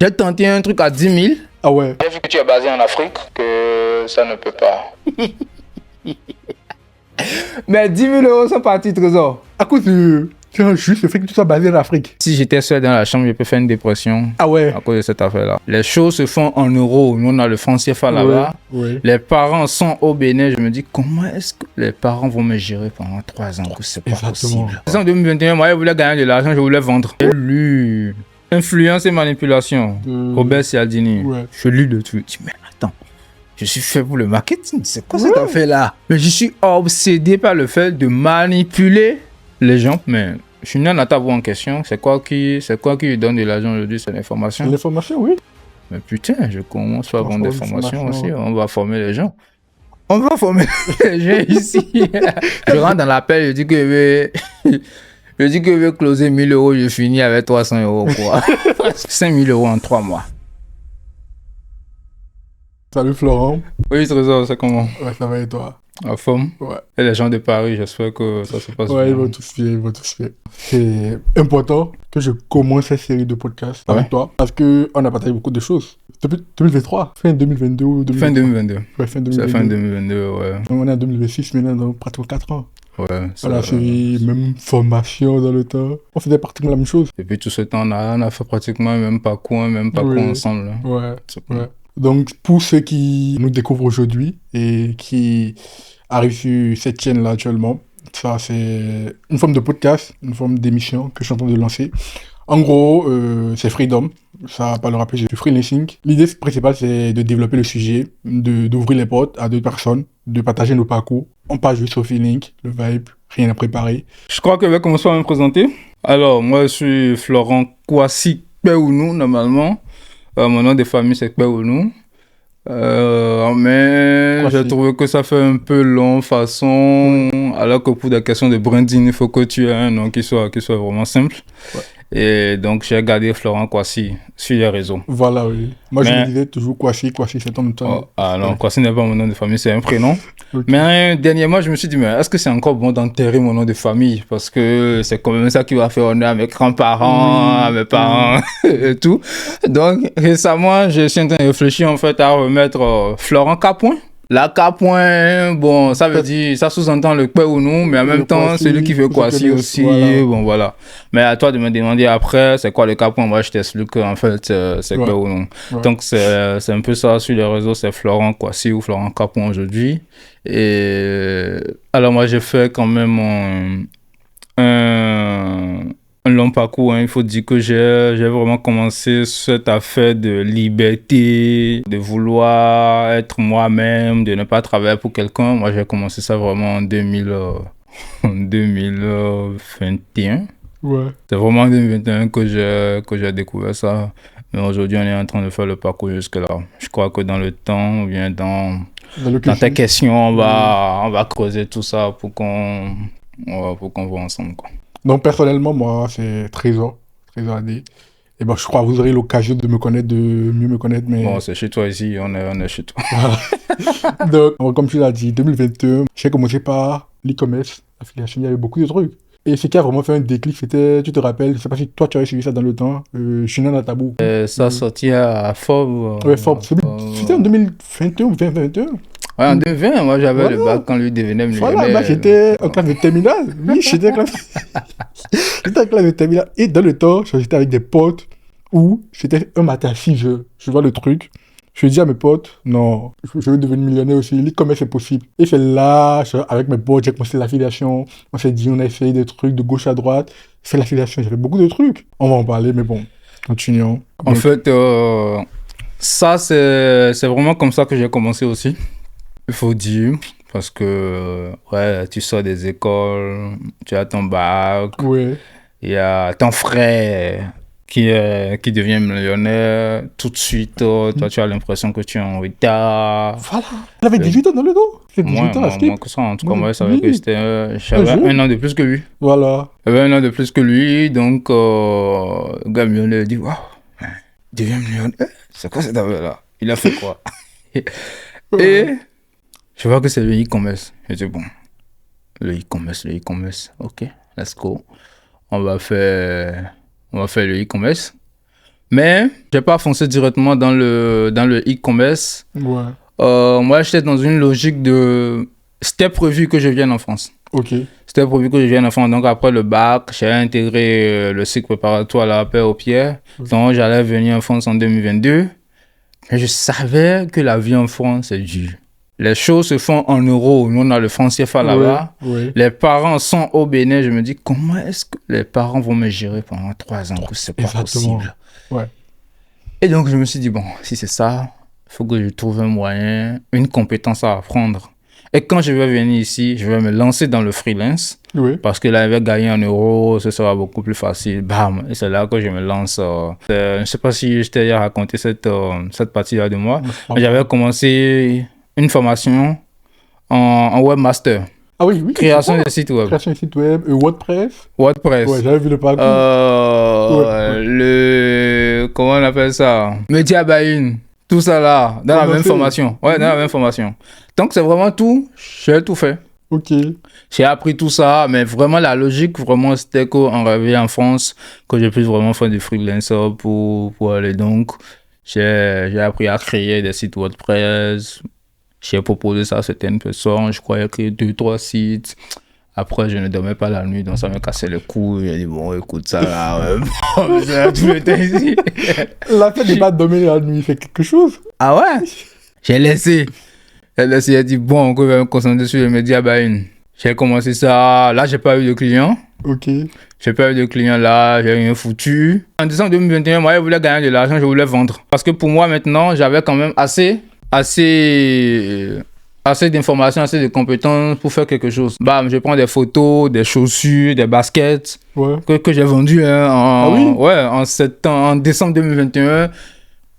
J'ai tenté un truc à 10 000. Ah ouais. J'ai vu que tu es basé en Afrique, que ça ne peut pas. Mais 10 000 euros sont partis, Trésor. À cause de... juste le fait que tu sois basé en Afrique. Si j'étais seul dans la chambre, je peux faire une dépression. Ah ouais. À cause de cette affaire-là. Les choses se font en euros. Nous, on a le franc CFA là-bas. Ouais. Les parents sont au Bénin. Je me dis, comment est-ce que les parents vont me gérer pendant 3 ans? Que c'est pas possible. En 2021, moi, je voulais gagner de l'argent, je voulais vendre. J'ai lu Influence et manipulation. Robert Cialdini. Ouais. Je lis le truc. Je dis, mais attends. Je suis fait pour le marketing. C'est quoi cette affaire-là? Mais je suis obsédé par le fait de manipuler les gens. Mais je suis né en Atabo en question. C'est quoi qui lui donne de l'argent aujourd'hui? C'est l'information. L'information, oui. Mais putain, je commence à vendre des formations aussi. On va former les gens. On va former les gens ici. Je rentre dans l'appel, je dis que je vais closer 1 000 euros. Je finis avec 300 euros. Quoi. 5 000 euros en 3 mois. Salut Florent. Oui, Trésor, c'est comment? Ouais, ça va et toi? En forme? Ouais. Et les gens de Paris, j'espère que ça se passe bien. Ouais, ils vont tous fier. C'est important que je commence cette série de podcasts avec toi parce qu'on a partagé beaucoup de choses. Depuis 2023, fin 2022 ou 2023. Fin 2022. Ouais, fin 2022. C'est fin 2022, ouais. On est en 2026 maintenant, donc pratiquement 4 ans. Ouais. On a suivi même formation dans le temps. On faisait pratiquement la même chose. Depuis tout ce temps, on a fait pratiquement le même parcours ensemble. Ouais. Donc, pour ceux qui nous découvrent aujourd'hui et qui arrivent sur cette chaîne-là actuellement, ça, c'est une forme de podcast, une forme d'émission que je suis en train de lancer. En gros, c'est Freedom. Ça parlera plus du freelancing. L'idée principale, c'est de développer le sujet, d'ouvrir les portes à d'autres personnes, de partager nos parcours. On parle juste au feeling, le vibe, rien à préparer. Je crois que je vais commencer à me présenter. Alors, moi, je suis Florent Kwasi Kpéounou, normalement. Mon nom de famille, c'est Kpéounou. Mais j'ai trouvé que ça fait un peu long façon, alors que pour des questions de branding, il faut que tu aies un nom qui soit vraiment simple. Ouais. Et donc, j'ai gardé Florent Kwasi sur les réseaux. Voilà, oui. Moi, je me disais toujours Kwasi, c'est ton nom. Non, Kwasi n'est pas mon nom de famille, c'est un prénom. Okay. Mais dernièrement, je me suis dit, mais est-ce que c'est encore bon d'enterrer mon nom de famille? Parce que c'est quand même ça qui va faire honneur à mes grands-parents, à mes parents et tout. Donc, récemment, je suis en train de réfléchir en fait à remettre Florent K. La K. Bon, ça veut dire, ça sous-entend le Kpéounou, mais en même temps, c'est lui qui fait Kwasi aussi. Voilà. Bon, voilà. Mais à toi de me demander après, c'est quoi le K. Moi, je t'explique qu'en fait, c'est Kpéounou. Ouais. Donc, c'est un peu ça sur les réseaux, c'est Florent Kwasi ou Florent K. aujourd'hui. Et alors, moi, j'ai fait quand même un long parcours, hein. Il faut dire que j'ai vraiment commencé cette affaire de liberté, de vouloir être moi-même, de ne pas travailler pour quelqu'un. Moi, j'ai commencé ça vraiment en 2021. Ouais. C'est vraiment en 2021 que j'ai découvert ça. Mais aujourd'hui, on est en train de faire le parcours jusque-là. Je crois que dans le temps, ou bien dans ta question, on va creuser tout ça pour qu'on voit ensemble, quoi. Donc, personnellement, moi, c'est Trésor AD. Et ben, je crois que vous aurez l'occasion de me connaître, de mieux me connaître. Mais... Bon, c'est chez toi ici, on est chez toi. Donc, comme tu l'as dit, 2021, j'ai commencé par l'e-commerce, l'affiliation, il y avait beaucoup de trucs. Et ce qui a vraiment fait un déclic, c'était, tu te rappelles, je sais pas si toi tu avais suivi ça dans le temps, je suis né à Tabou. Ça sortit à Forbes. Ouais, Forbes. C'était en 2021 ou 2021. Ouais, en 2020, moi j'avais le bac quand lui devenait millionnaire. Voilà, bah, j'étais en classe de terminale. Oui, j'étais en classe de terminale. Et dans le temps, j'étais avec des potes où c'était un matin à 6h. Je vois le truc. Je dis à mes potes, non, je veux devenir millionnaire aussi. L'e-commerce c'est possible. Et c'est là, avec mes potes, j'ai commencé l'affiliation. On s'est dit, on a essayé des trucs de gauche à droite. C'est l'affiliation, j'avais beaucoup de trucs. On va en parler, mais bon, continuons. En fait, ça, c'est vraiment comme ça que j'ai commencé aussi. Il faut dire, parce que tu sors des écoles, tu as ton bac, il y a ton frère qui devient millionnaire, tout de suite, toi tu as l'impression que tu es en retard. Voilà, il avait 18 ans dans le dos. C'est 18 ans, moi que ça, en tout cas, moi je savais que j'avais un an de plus que lui. Voilà. J'avais un an de plus que lui, donc le gars millionnaire dit, waouh, il devient millionnaire, c'est quoi cette affaire-là? Il a fait quoi? Et je vois que c'est le e-commerce. Je dis, bon, le e-commerce, ok, let's go. On va faire le e-commerce. Mais j'ai pas foncé directement dans le e-commerce. Ouais. Moi, j'étais dans une logique de... C'était prévu que je vienne en France. Ok. C'était prévu que je vienne en France. Donc, après le bac, j'ai intégré le cycle préparatoire à la paix aux pierres. Donc, j'allais venir en France en 2022. Mais je savais que la vie en France est dure. Les choses se font en euros. Nous, on a le franc CFA là-bas. Ouais. Les parents sont au Bénin. Je me dis, comment est-ce que les parents vont me gérer pendant 3 ans? Que c'est pas possible. Ouais. Et donc, je me suis dit, bon, si c'est ça, il faut que je trouve un moyen, une compétence à apprendre. Et quand je vais venir ici, je vais me lancer dans le freelance. Oui. Parce que là, je vais gagner en euros, ce sera beaucoup plus facile. Bam! Et c'est là que je me lance. Je ne sais pas si je t'ai raconté cette partie-là de moi. J'avais commencé une formation en webmaster. Ah oui, oui. Création de sites web. Création de sites web. WordPress. WordPress. Ouais, j'avais vu le parcours. Comment on appelle ça? Media buying. Tout ça là, dans la même formation. Ouais, dans la même formation. Donc, c'est vraiment tout. J'ai tout fait. Ok. J'ai appris tout ça, mais vraiment, la logique, vraiment, c'était qu'en revenant en France, que je puisse vraiment faire du freelancer pour aller. Donc, j'ai appris à créer des sites WordPress. J'ai proposé ça à certaines personnes. Je croyais créer 2-3 sites. Après, je ne dormais pas la nuit, donc ça me cassait le cou. J'ai dit, bon, écoute, ça là, bon, tout le temps ici. La fait de pas dormir la nuit fait quelque chose. Ah ouais? J'ai laissé. J'ai dit, bon, on va me concentrer sur les médias buying. J'ai commencé ça. Là, j'ai pas eu de clients. Ok. J'ai pas eu de clients là, j'ai rien foutu. En décembre 2021, moi, je voulais gagner de l'argent, je voulais vendre. Parce que pour moi, maintenant, j'avais quand même assez d'informations, assez de compétences pour faire quelque chose. Bam, je prends des photos, des chaussures, des baskets que j'ai vendues en décembre 2021.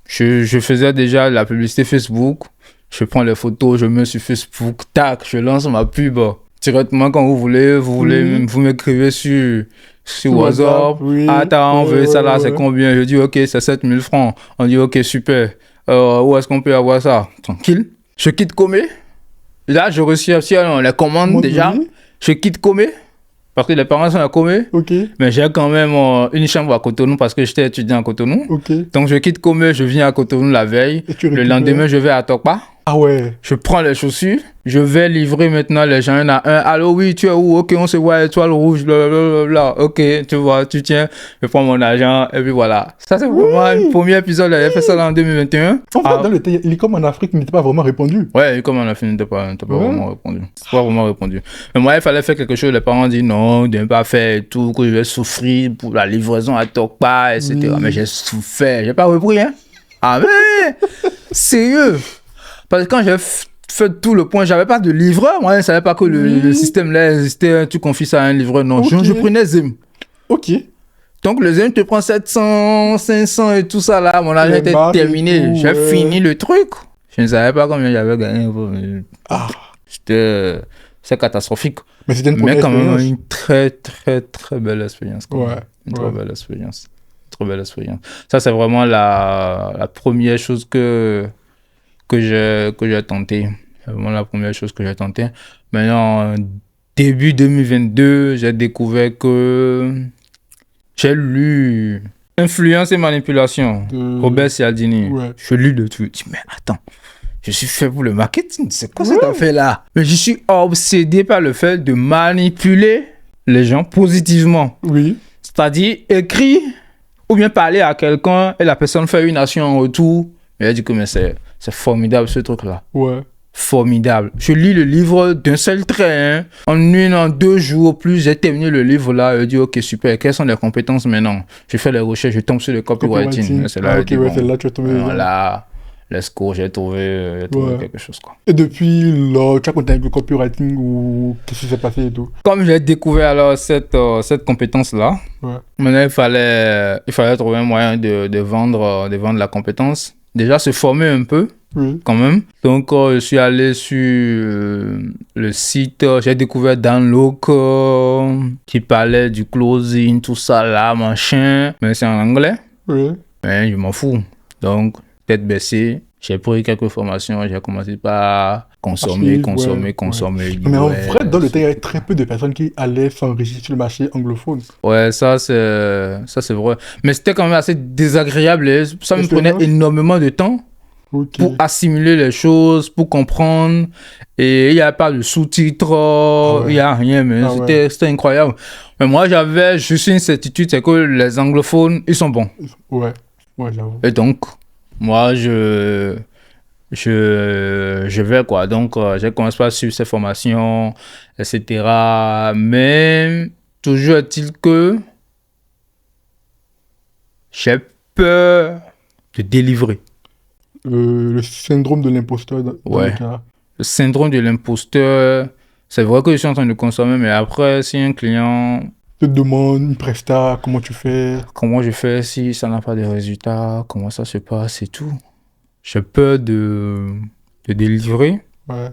Je faisais déjà la publicité Facebook. Je prends les photos, je mets sur Facebook, tac, je lance ma pub. Directement, quand vous voulez, vous m'écrivez sur WhatsApp. Attends, on veut ça là, c'est combien? Je dis, ok, c'est 7000 francs. On dit, ok, super. Où est-ce qu'on peut avoir ça? Tranquille. Je quitte Comé. Là, je reçois les commandes déjà. Je quitte Comé. Parce que les parents sont à Comé. Mais j'ai quand même une chambre à Cotonou parce que j'étais étudiant à Cotonou. Donc, je quitte Comé, je viens à Cotonou la veille. Le lendemain, je vais à Tokpa. Ah ouais. Je prends les chaussures. Je vais livrer maintenant les gens. Il y en a un. Allô, oui, tu es où? Ok, on se voit, étoile rouge, blablabla. Ok, tu vois, tu tiens. Je prends mon argent et puis voilà. Ça, c'est vraiment le premier épisode. J'avais fait ça là en 2021. En fait, dans le Télécom en Afrique, n'était pas vraiment répondu. Ouais, Télécom en Afrique n'était pas vraiment répondu. C'est pas vraiment répondu. Mais moi, il fallait faire quelque chose. Les parents disent non, de ne pas faire et tout, que je vais souffrir pour la livraison à Tokpa, etc. Mais j'ai souffert. J'ai pas repris, hein. Ah, mais sérieux. Parce que quand j'ai fait tout le point, j'avais pas de livreur. Moi, je ne savais pas que le système là existait. Tu confies ça à un livreur. Non, je prenais Zim. Ok. Donc, le Zim te prend 700, 500 et tout ça là. Mon argent était terminé. J'ai fini le truc. Je ne savais pas combien j'avais gagné. C'est catastrophique. Mais c'était quand même une très, très, très belle expérience. Une très belle expérience. Très belle expérience. Ça, c'est vraiment la première chose que j'ai tenté. C'est vraiment la première chose que j'ai tenté. Maintenant, début 2022, j'ai découvert que j'ai lu Influence et manipulation, Robert Cialdini. Je lis le truc. Je dis, mais attends, je suis fait pour le marketing. C'est quoi cette affaire-là? Mais je suis obsédé par le fait de manipuler les gens positivement. C'est-à-dire, écrire ou bien parler à quelqu'un et la personne fait une action en retour. Et elle dit que mais c'est formidable ce truc-là. Formidable. Je lis le livre d'un seul trait. Hein. En 2 jours plus, j'ai terminé le livre là. Je dis ok, super. Quelles sont les compétences maintenant? Je fais les recherches, je tombe sur le copywriting. C'est là, c'est là que tu as trouvé. Voilà. Let's go, j'ai trouvé quelque chose. Quoi. Et depuis là, tu as continué avec le copywriting ou qu'est-ce qui s'est passé et tout? Comme j'ai découvert alors cette compétence-là, maintenant il fallait trouver un moyen de vendre la compétence. Déjà se former un peu, quand même. Donc je suis allé sur le site, j'ai découvert Download qui parlait du closing, tout ça là, machin. Mais c'est en anglais. Mais je m'en fous. Donc, tête baissée, j'ai pris quelques formations. J'ai commencé par consommer. Mais en Ouais, vrai, dans le temps, il y avait très peu de personnes qui allaient s'enregistrer sur le marché anglophone. ouais, ça c'est vrai. Mais c'était quand même assez désagréable. Et ça me prenait L'expérience. énormément de temps Ok. pour assimiler les choses, pour comprendre. Et il n'y a pas de sous-titres, Ah ouais. il n'y a rien, mais Ah ouais. c'était incroyable. Mais moi, j'avais juste une certitude, c'est que les anglophones, ils sont bons. Ouais. Ouais, j'avoue. Et donc, moi, je vais quoi. Donc, j'ai commencé par suivre ces formations, etc. Mais toujours est-il que j'ai peur de délivrer. Le syndrome de l'imposteur dans le Ouais. cas. Le syndrome de l'imposteur, c'est vrai que je suis en train de consommer, mais après, si un client, Te demande une presta, comment tu fais. comment je fais si ça n'a pas de résultat, comment ça se passe et tout. J'ai peur de délivrer. Ouais.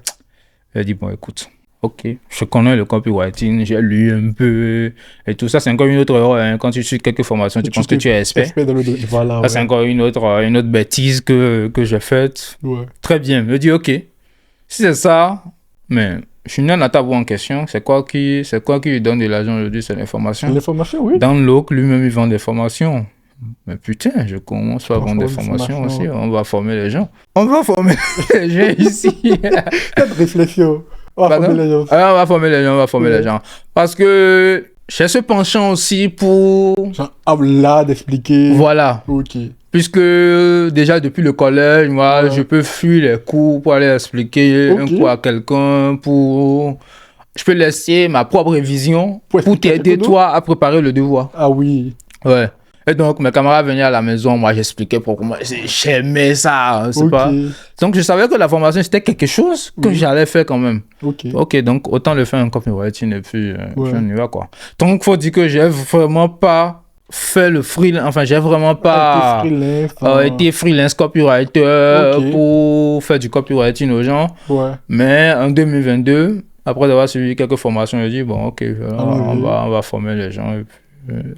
Elle dit, bon, écoute, ok, je connais le copywriting, j'ai lu un peu et tout ça. C'est encore une autre erreur. Hein. Quand tu suis quelques formations, tu penses que tu es expert. Expert dans le domaine. Voilà, Ça, c'est ouais. encore une autre bêtise que j'ai faite. Ouais. Très bien. Je dis, ok, si c'est ça, mais je suis à table en question. C'est quoi qui lui donne de l'argent aujourd'hui? C'est l'information. L'information, oui. Dans l'OC, lui-même, il vend des formations. Mais putain, je commence à vendre des formations aussi. On va former les gens. On va former les gens ici. Cette réflexion. On va Pardon? former les gens. Ah, on va former les gens. Parce que j'ai ce penchant aussi pour... Genre, là, d'expliquer. Voilà. Ok. Puisque déjà depuis le collège, moi, Ouais. je peux fuir les cours pour aller expliquer Ok. un cours à quelqu'un, pour... Je peux laisser ma propre vision Pour pour expliquer à t'aider, quelqu'un d'autre? toi, à préparer le devoir. Ah oui. Ouais. Et donc, mes camarades venaient à la maison, moi, j'expliquais pourquoi moi, j'aimais ça, c'est Ok. pas... Donc, je savais que la formation, c'était quelque chose que Oui. j'allais faire quand même. Ok. Ok, donc, autant le faire en copywriting et puis, Ouais. on y va, quoi. Donc, faut dire que j'ai vraiment pas fait le freelance, enfin, j'ai vraiment pas Été été freelance copywriter Ok. pour faire du copywriting aux gens. Ouais. Mais en 2022, après avoir suivi quelques formations, j'ai dit, bon, ok, Allons-y. on va former les gens et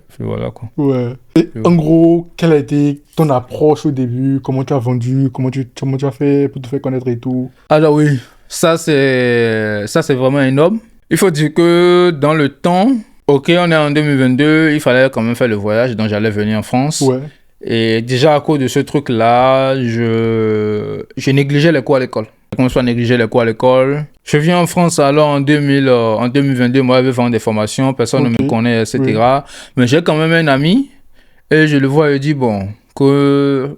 puis voilà, quoi. Ouais. Et en gros, quelle a été ton approche au début? Comment tu as vendu? Comment tu as fait pour te faire connaître et tout? Alors oui, ça c'est vraiment énorme. Il faut dire que dans le temps, ok, on est en 2022, il fallait quand même faire le voyage, donc j'allais venir en France. Ouais. Et déjà à cause de ce truc-là, je négligeais les cours à l'école. J'ai commencé à négliger les cours à l'école. Je viens en France alors en 2022, moi j'avais fait des formations, personne ne Ok. me connaît, etc. Mais j'ai quand même un ami et je le vois, il dit bon, que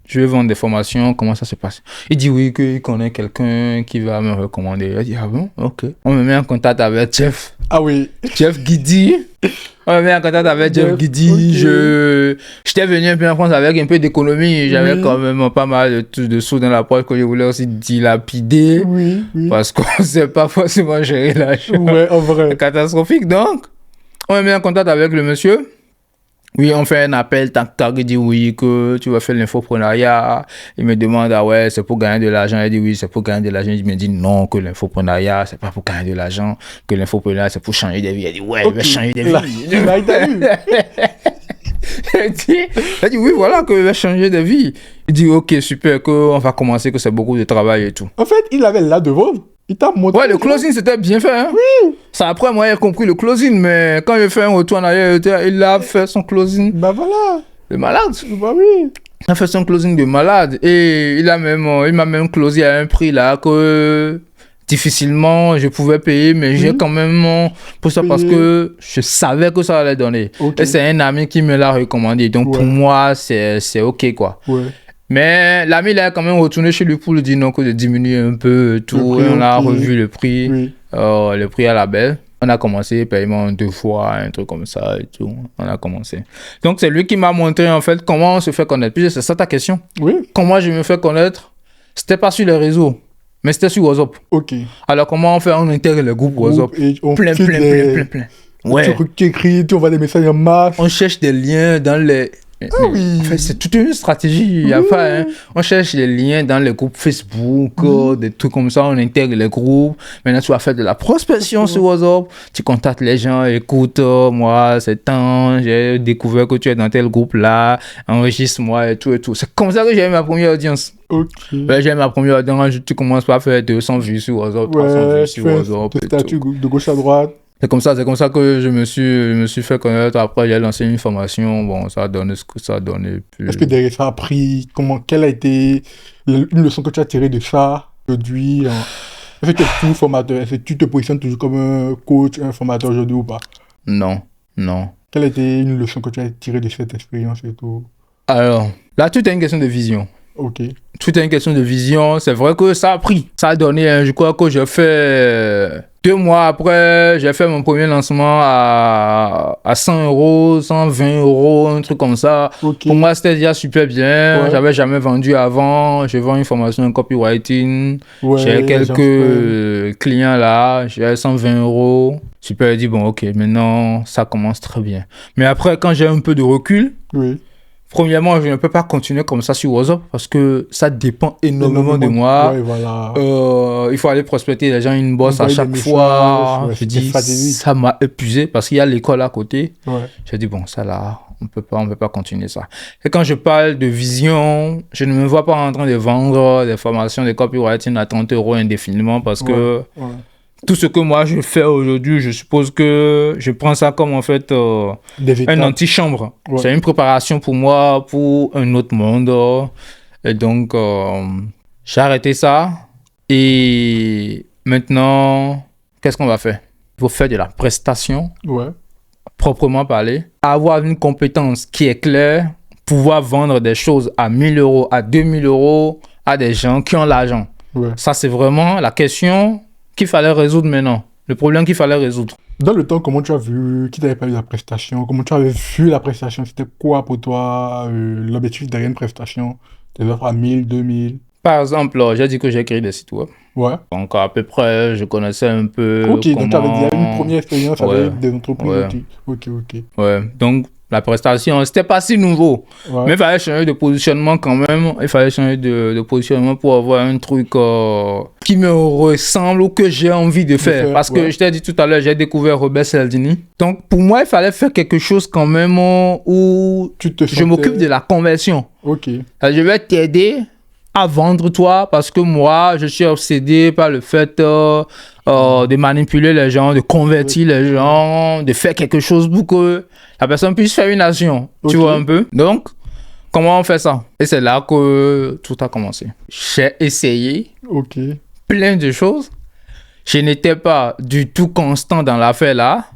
je vais vendre des formations, comment ça se passe? Il dit oui, qu'il connaît quelqu'un qui va me recommander. Il dit ah bon, ok. On me met en contact avec Jeff. Ah oui. Jeff Guidi. On me met en contact avec Jeff Guidi. Ok. J'étais venu un peu en France avec un peu d'économie. J'avais Oui. quand même pas mal de sous dans la poche que je voulais aussi dilapider. Oui, oui. Parce qu'on ne sait pas forcément gérer l'argent. Ouais, en vrai. Catastrophique. Donc, on me met en contact avec le monsieur. Oui, on fait un appel, tac, tac, il dit oui, que tu vas faire l'infoprenariat. Il me demande, ah ouais, c'est pour gagner de l'argent. Il dit oui, c'est pour gagner de l'argent. Il me dit non, que l'infoprenariat, c'est pas pour gagner de l'argent, que l'infoprenariat, c'est pour changer de vie. Il dit ouais, je vais changer de vie. Là, il t'a eu. Il dit oui, voilà, que je vais changer de vie. Il dit ok, super, qu'on va commencer, que c'est beaucoup de travail et tout. En fait, il avait là de vendre. Il t'a montré. Ouais, le closing, c'était bien fait. Hein? Oui. Ça, après, moi, j'ai compris le closing, mais quand j'ai fait un retour en arrière, il a fait son closing Bah voilà. de malade. Bah oui. Il a fait son closing de malade. Et il m'a même closé à un prix là que difficilement je pouvais payer, mais j'ai quand même pour ça parce que je savais que ça allait donner. Ok. Et c'est un ami qui me l'a recommandé. Donc pour moi, c'est ok quoi. Ouais. Mais l'ami, il a quand même retourné chez lui pour lui dire non, que de diminuer un peu tout. Le prix, et on a ok. revu le prix, Oui. le prix à la belle. On a commencé paiement 2 fois, un truc comme ça et tout. On a commencé. Donc c'est lui qui m'a montré en fait comment on se fait connaître. Puis c'est ça ta question. Oui. Comment je me fais connaître? C'était pas sur les réseaux, mais c'était sur WhatsApp. Ok. Alors comment on fait? On intègre les groupes WhatsApp. Et on Plein. Ouais. Tu écris, tu envoies des messages en masse. On cherche des liens dans les... Ah oui. En fait, c'est toute une stratégie. Il y a pas, hein. On cherche les liens dans les groupes Facebook, des trucs comme ça. On intègre les groupes. Maintenant, tu vas faire de la prospection sur WhatsApp. Tu contactes les gens. Écoute, moi, c'est temps. J'ai découvert que tu es dans tel groupe-là. Enregistre-moi et tout et tout. C'est comme ça que j'ai eu ma première audience. Ok. Ben, j'ai ma première audience, tu commences par faire 200 vues sur WhatsApp, 300 vues sur WhatsApp. Tes statuts de gauche à droite. C'est comme ça que je me suis fait connaître. Après, j'ai lancé une formation. Bon, ça a donné ce que ça a donné. Puis... Est-ce que derrière ça a pris, quelle a été une leçon que tu as tirée de ça aujourd'hui? Est-ce que tu es toujours formateur? Est-ce que tu te positionnes toujours comme un coach, un formateur aujourd'hui ou pas? Non. Quelle a été une leçon que tu as tirée de cette expérience et tout? Alors, là, tout est une question de vision. Ok. Tout est une question de vision. C'est vrai que ça a pris. Ça a donné, je crois que j'ai fait 2 mois après, j'ai fait mon premier lancement à 100 €, 120 €, un truc comme ça. Ok. Pour moi, c'était déjà super bien. Ouais. J'avais jamais vendu avant. Je vends une formation en copywriting. Ouais, J'ai quelques clients là. J'ai 120 €. Super, j'ai dit, bon, ok, maintenant, ça commence très bien. Mais après, quand j'ai un peu de recul, oui. premièrement, je ne peux pas continuer comme ça sur WhatsApp parce que ça dépend énormément de moi. Ouais, voilà. Il faut aller prospecter les gens une bosse à chaque fois. Ouais, Je dis, ça m'a épuisé parce qu'il y a l'école à côté. Ouais. J'ai dit, bon, ça là, on peut pas continuer ça. Et quand je parle de vision, je ne me vois pas en train de vendre des formations de copywriting à 30 € indéfiniment parce que tout ce que moi je fais aujourd'hui, je suppose que je prends ça comme en fait un antichambre. Ouais. C'est une préparation pour moi pour un autre monde. Et donc, j'ai arrêté ça. Et maintenant, qu'est-ce qu'on va faire? Il faut faire de la prestation, proprement parler. Avoir une compétence qui est claire, pouvoir vendre des choses à 1 000 €, à 2 000 € à des gens qui ont l'argent. Ouais. Ça, c'est vraiment la question qu'il fallait résoudre maintenant. Le problème qu'il fallait résoudre. Dans le temps, comment tu as vu, qui t'avait pas eu la prestation? Comment tu avais vu la prestation? C'était quoi pour toi l'objectif derrière une prestation? Des offres à 1000, 2000? Par exemple, j'ai dit que j'ai créé des sites web. Ouais. Donc, à peu près, je connaissais un peu. Ok, donc tu avais déjà une première expérience avec des entreprises. Ok. Ouais, donc la prestation, c'était pas si nouveau. Ouais. Mais il fallait changer de positionnement quand même. Il fallait changer de positionnement pour avoir un truc qui me ressemble ou que j'ai envie de faire. Parce que je t'ai dit tout à l'heure, j'ai découvert Robert Cialdini. Donc, pour moi, il fallait faire quelque chose quand même où je m'occupe de la conversion. Ok. Je vais t'aider à vendre toi parce que moi, je suis obsédé par le fait de manipuler les gens, de convertir les gens, de faire quelque chose pour que la personne puisse faire une action. Tu vois un peu? Donc, comment on fait ça? Et c'est là que tout a commencé. J'ai essayé plein de choses. Je n'étais pas du tout constant dans l'affaire là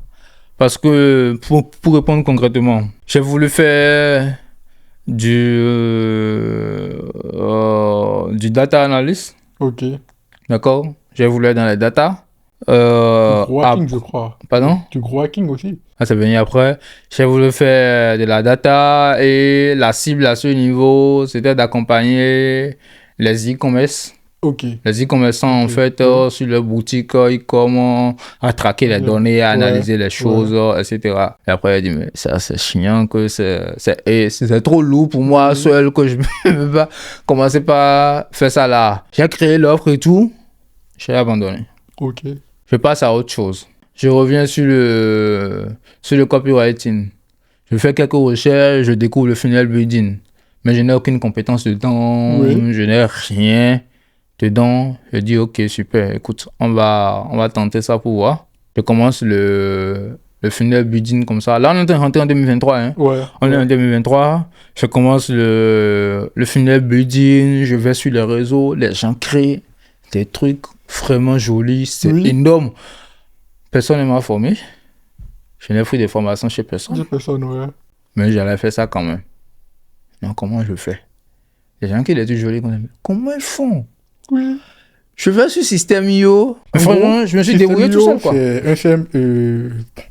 parce que, pour répondre concrètement, j'ai voulu faire du data analyst. Ok. D'accord. J'ai voulu être dans les data. Du gros hacking, je crois. Pardon? Du gros hacking aussi. Ah, c'est venu après. J'ai voulu faire de la data et la cible à ce niveau, c'était d'accompagner les e-commerce. Ok. Les e-commerçants, en fait, sur leur boutique, comment à traquer les données, à analyser les choses, etc. Et après, il dit, mais ça, c'est chiant, que c'est trop lourd pour moi seul, que je ne peux pas commencer par faire ça là. J'ai créé l'offre et tout, j'ai abandonné. Ok. Je passe à autre chose. Je reviens sur le copywriting. Je fais quelques recherches, je découvre le funnel building. Mais je n'ai aucune compétence dedans, je n'ai rien dedans. Je dis, ok, super, écoute, on va tenter ça pour voir. Je commence le funnel building comme ça. Là, on est rentré en 2023. Hein. On est en 2023. Je commence le funnel building, je vais sur les réseaux, les gens créent des trucs vraiment jolis, c'est énorme. Personne ne m'a formé. Je n'ai pris des formations chez personne. Mais j'allais faire ça quand même. Donc, comment je fais? Les gens qui les disent jolis, comment ils font? Je vais sur System.io. Franchement, je me suis débrouillé tout seul. C'est un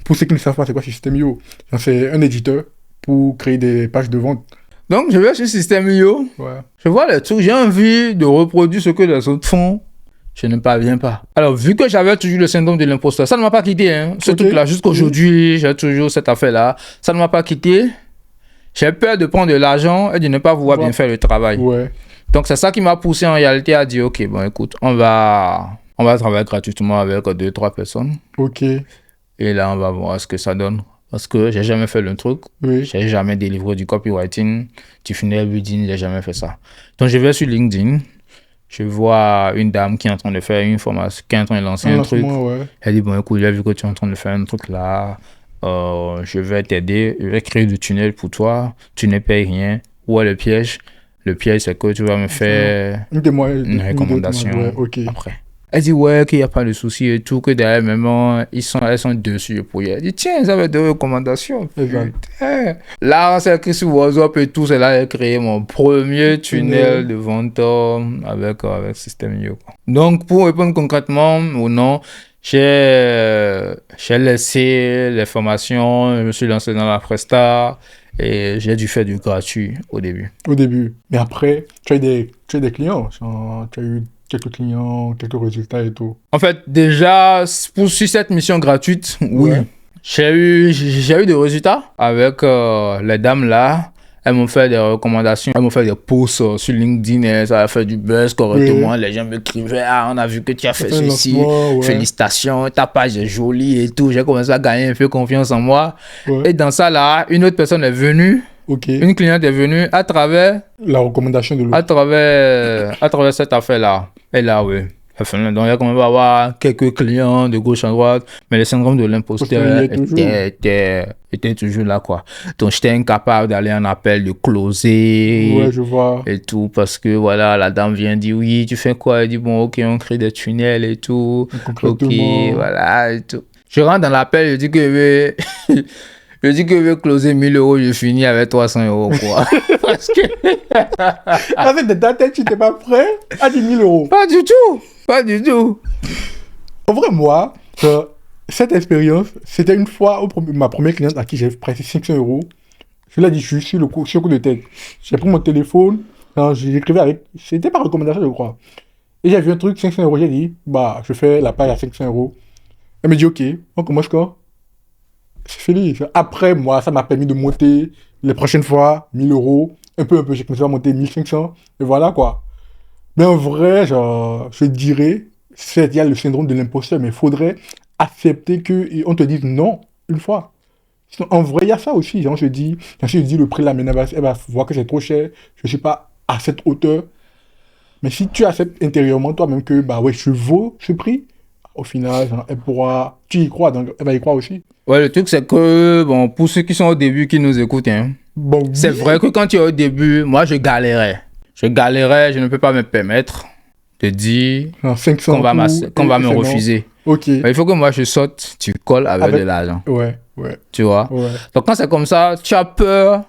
pour ceux qui ne savent pas, c'est quoi System.io? C'est un éditeur pour créer des pages de vente. Donc, je vais sur System.io. Je vois les trucs. J'ai envie de reproduire ce que les autres font. Je ne parviens pas. Alors, vu que j'avais toujours le syndrome de l'imposteur, ça ne m'a pas quitté. Hein. Ce truc-là, jusqu'aujourd'hui, j'ai toujours cette affaire-là. Ça ne m'a pas quitté. J'ai peur de prendre de l'argent et de ne pas pouvoir bien faire le travail. Donc, c'est ça qui m'a poussé en réalité à dire, ok, bon, écoute, on va travailler gratuitement avec 2-3 personnes. Ok. Et là, on va voir ce que ça donne. Parce que j'ai jamais fait le truc. Oui. J'ai jamais délivré du copywriting, du funnel building, j'ai jamais fait ça. Donc, je vais sur LinkedIn. Je vois une dame qui est en train de faire une formation, qui est en train de lancer un truc. Ouais. Elle dit, bon, écoute, j'ai vu que tu es en train de faire un truc là. Je vais t'aider. Je vais créer du tunnel pour toi. Tu ne payes rien. Où est le piège? Le piège, c'est que tu vas me faire une recommandation ouais, ok. après. Elle dit, ouais, qu'il n'y a pas de souci et tout, que derrière, même, elles sont dessus le projet. Elle dit, tiens, ça va deux recommandations. Putain. Là, c'est écrit sur WhatsApp et tout, c'est là que j'ai créé mon premier tunnel de vente avec System.io. Donc, pour répondre concrètement ou non, j'ai laissé les formations, je me suis lancé dans la Presta et j'ai dû faire du gratuit au début. Au début. Mais après, tu as des clients. Genre, tu as eu quelques clients, quelques résultats et tout. En fait, déjà, sur cette mission gratuite, oui, Ouais. j'ai eu des résultats avec les dames là. Elles m'ont fait des recommandations, elles m'ont fait des posts sur LinkedIn et ça a fait du buzz correctement. Oui. Les gens m'écrivaient, ah, on a vu que tu as fait un ceci, lancement, ouais. félicitations, ta page est jolie et tout. J'ai commencé à gagner un peu confiance en moi. Ouais. Et dans ça là, une autre personne est venue, Ok. une cliente est venue à travers La recommandation de l'autre. à travers cette affaire-là. Et là, oui. Enfin, donc, il y a quand même avoir quelques clients de gauche à droite, mais le syndrome de l'imposteur était toujours là, quoi. Donc, j'étais incapable d'aller en appel, de closer Ouais, je vois. et tout, parce que, voilà, la dame vient dire, oui, tu fais quoi? Elle dit, bon, ok, on crée des tunnels et tout. Concrètement. Ok, voilà, et tout. Je rentre dans l'appel, je dis que je dis que je vais closer 1000 euros, je finis avec 300 euros, quoi. Parce que... Avec de ta tête, tu n'étais pas prêt à 10 000 euros. Pas du tout. Pas du tout. En vrai, moi, cette expérience, c'était une fois ma première cliente à qui j'ai prêté 500 euros. Je l'ai dit, je suis sur le coup de tête. J'ai pris mon téléphone, j'ai écrit avec. C'était par recommandation, je crois. Et j'ai vu un truc, 500 euros. J'ai dit, bah, je fais la page à 500 euros. Elle me dit, ok, on commence quand? C'est fini. Après, moi, ça m'a permis de monter les prochaines fois 1000 euros. Un peu, j'ai commencé à monter 1500. Et voilà, quoi. Mais en vrai, genre, je dirais, il y a le syndrome de l'imposteur, mais il faudrait accepter qu'on te dise non une fois. Sinon, en vrai, il y a ça aussi. Genre, je dis, le prix de la ménage, elle va voir que c'est trop cher, je ne suis pas à cette hauteur. Mais si tu acceptes intérieurement toi-même que, bah ouais, je vaux ce prix, au final, genre, elle pourra, tu y crois, donc elle va y croire aussi. Ouais, le truc, c'est que, bon, pour ceux qui sont au début, qui nous écoutent, hein, Bon, c'est vrai que quand tu es au début, moi, je galérais. Je ne peux pas me permettre de dire 500 qu'on va me refuser. Ok. Il faut que moi, je saute, tu colles avec de l'argent. Ouais. Tu vois? Ouais. Donc, quand c'est comme ça, tu as peur,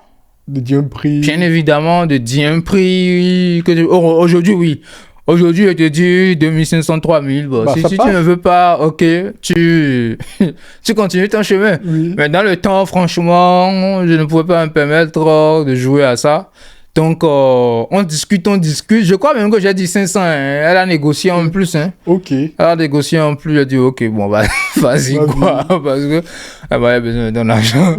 De dire un prix. bien évidemment, de dire un prix que aujourd'hui, oui. Aujourd'hui, je te dis 2500, 3000. Bon, Bah, si ça tu passe. ne veux pas, ok, tu continues ton chemin. Oui. Mais dans le temps, franchement, je ne pouvais pas me permettre de jouer à ça. Donc, on discute. Je crois même que j'ai dit 500. Hein. Elle a négocié en plus. Hein. Ok. Elle a négocié en plus. J'ai dit, ok, bon, bah, vas-y, quoi. Parce que elle avait besoin d'un argent.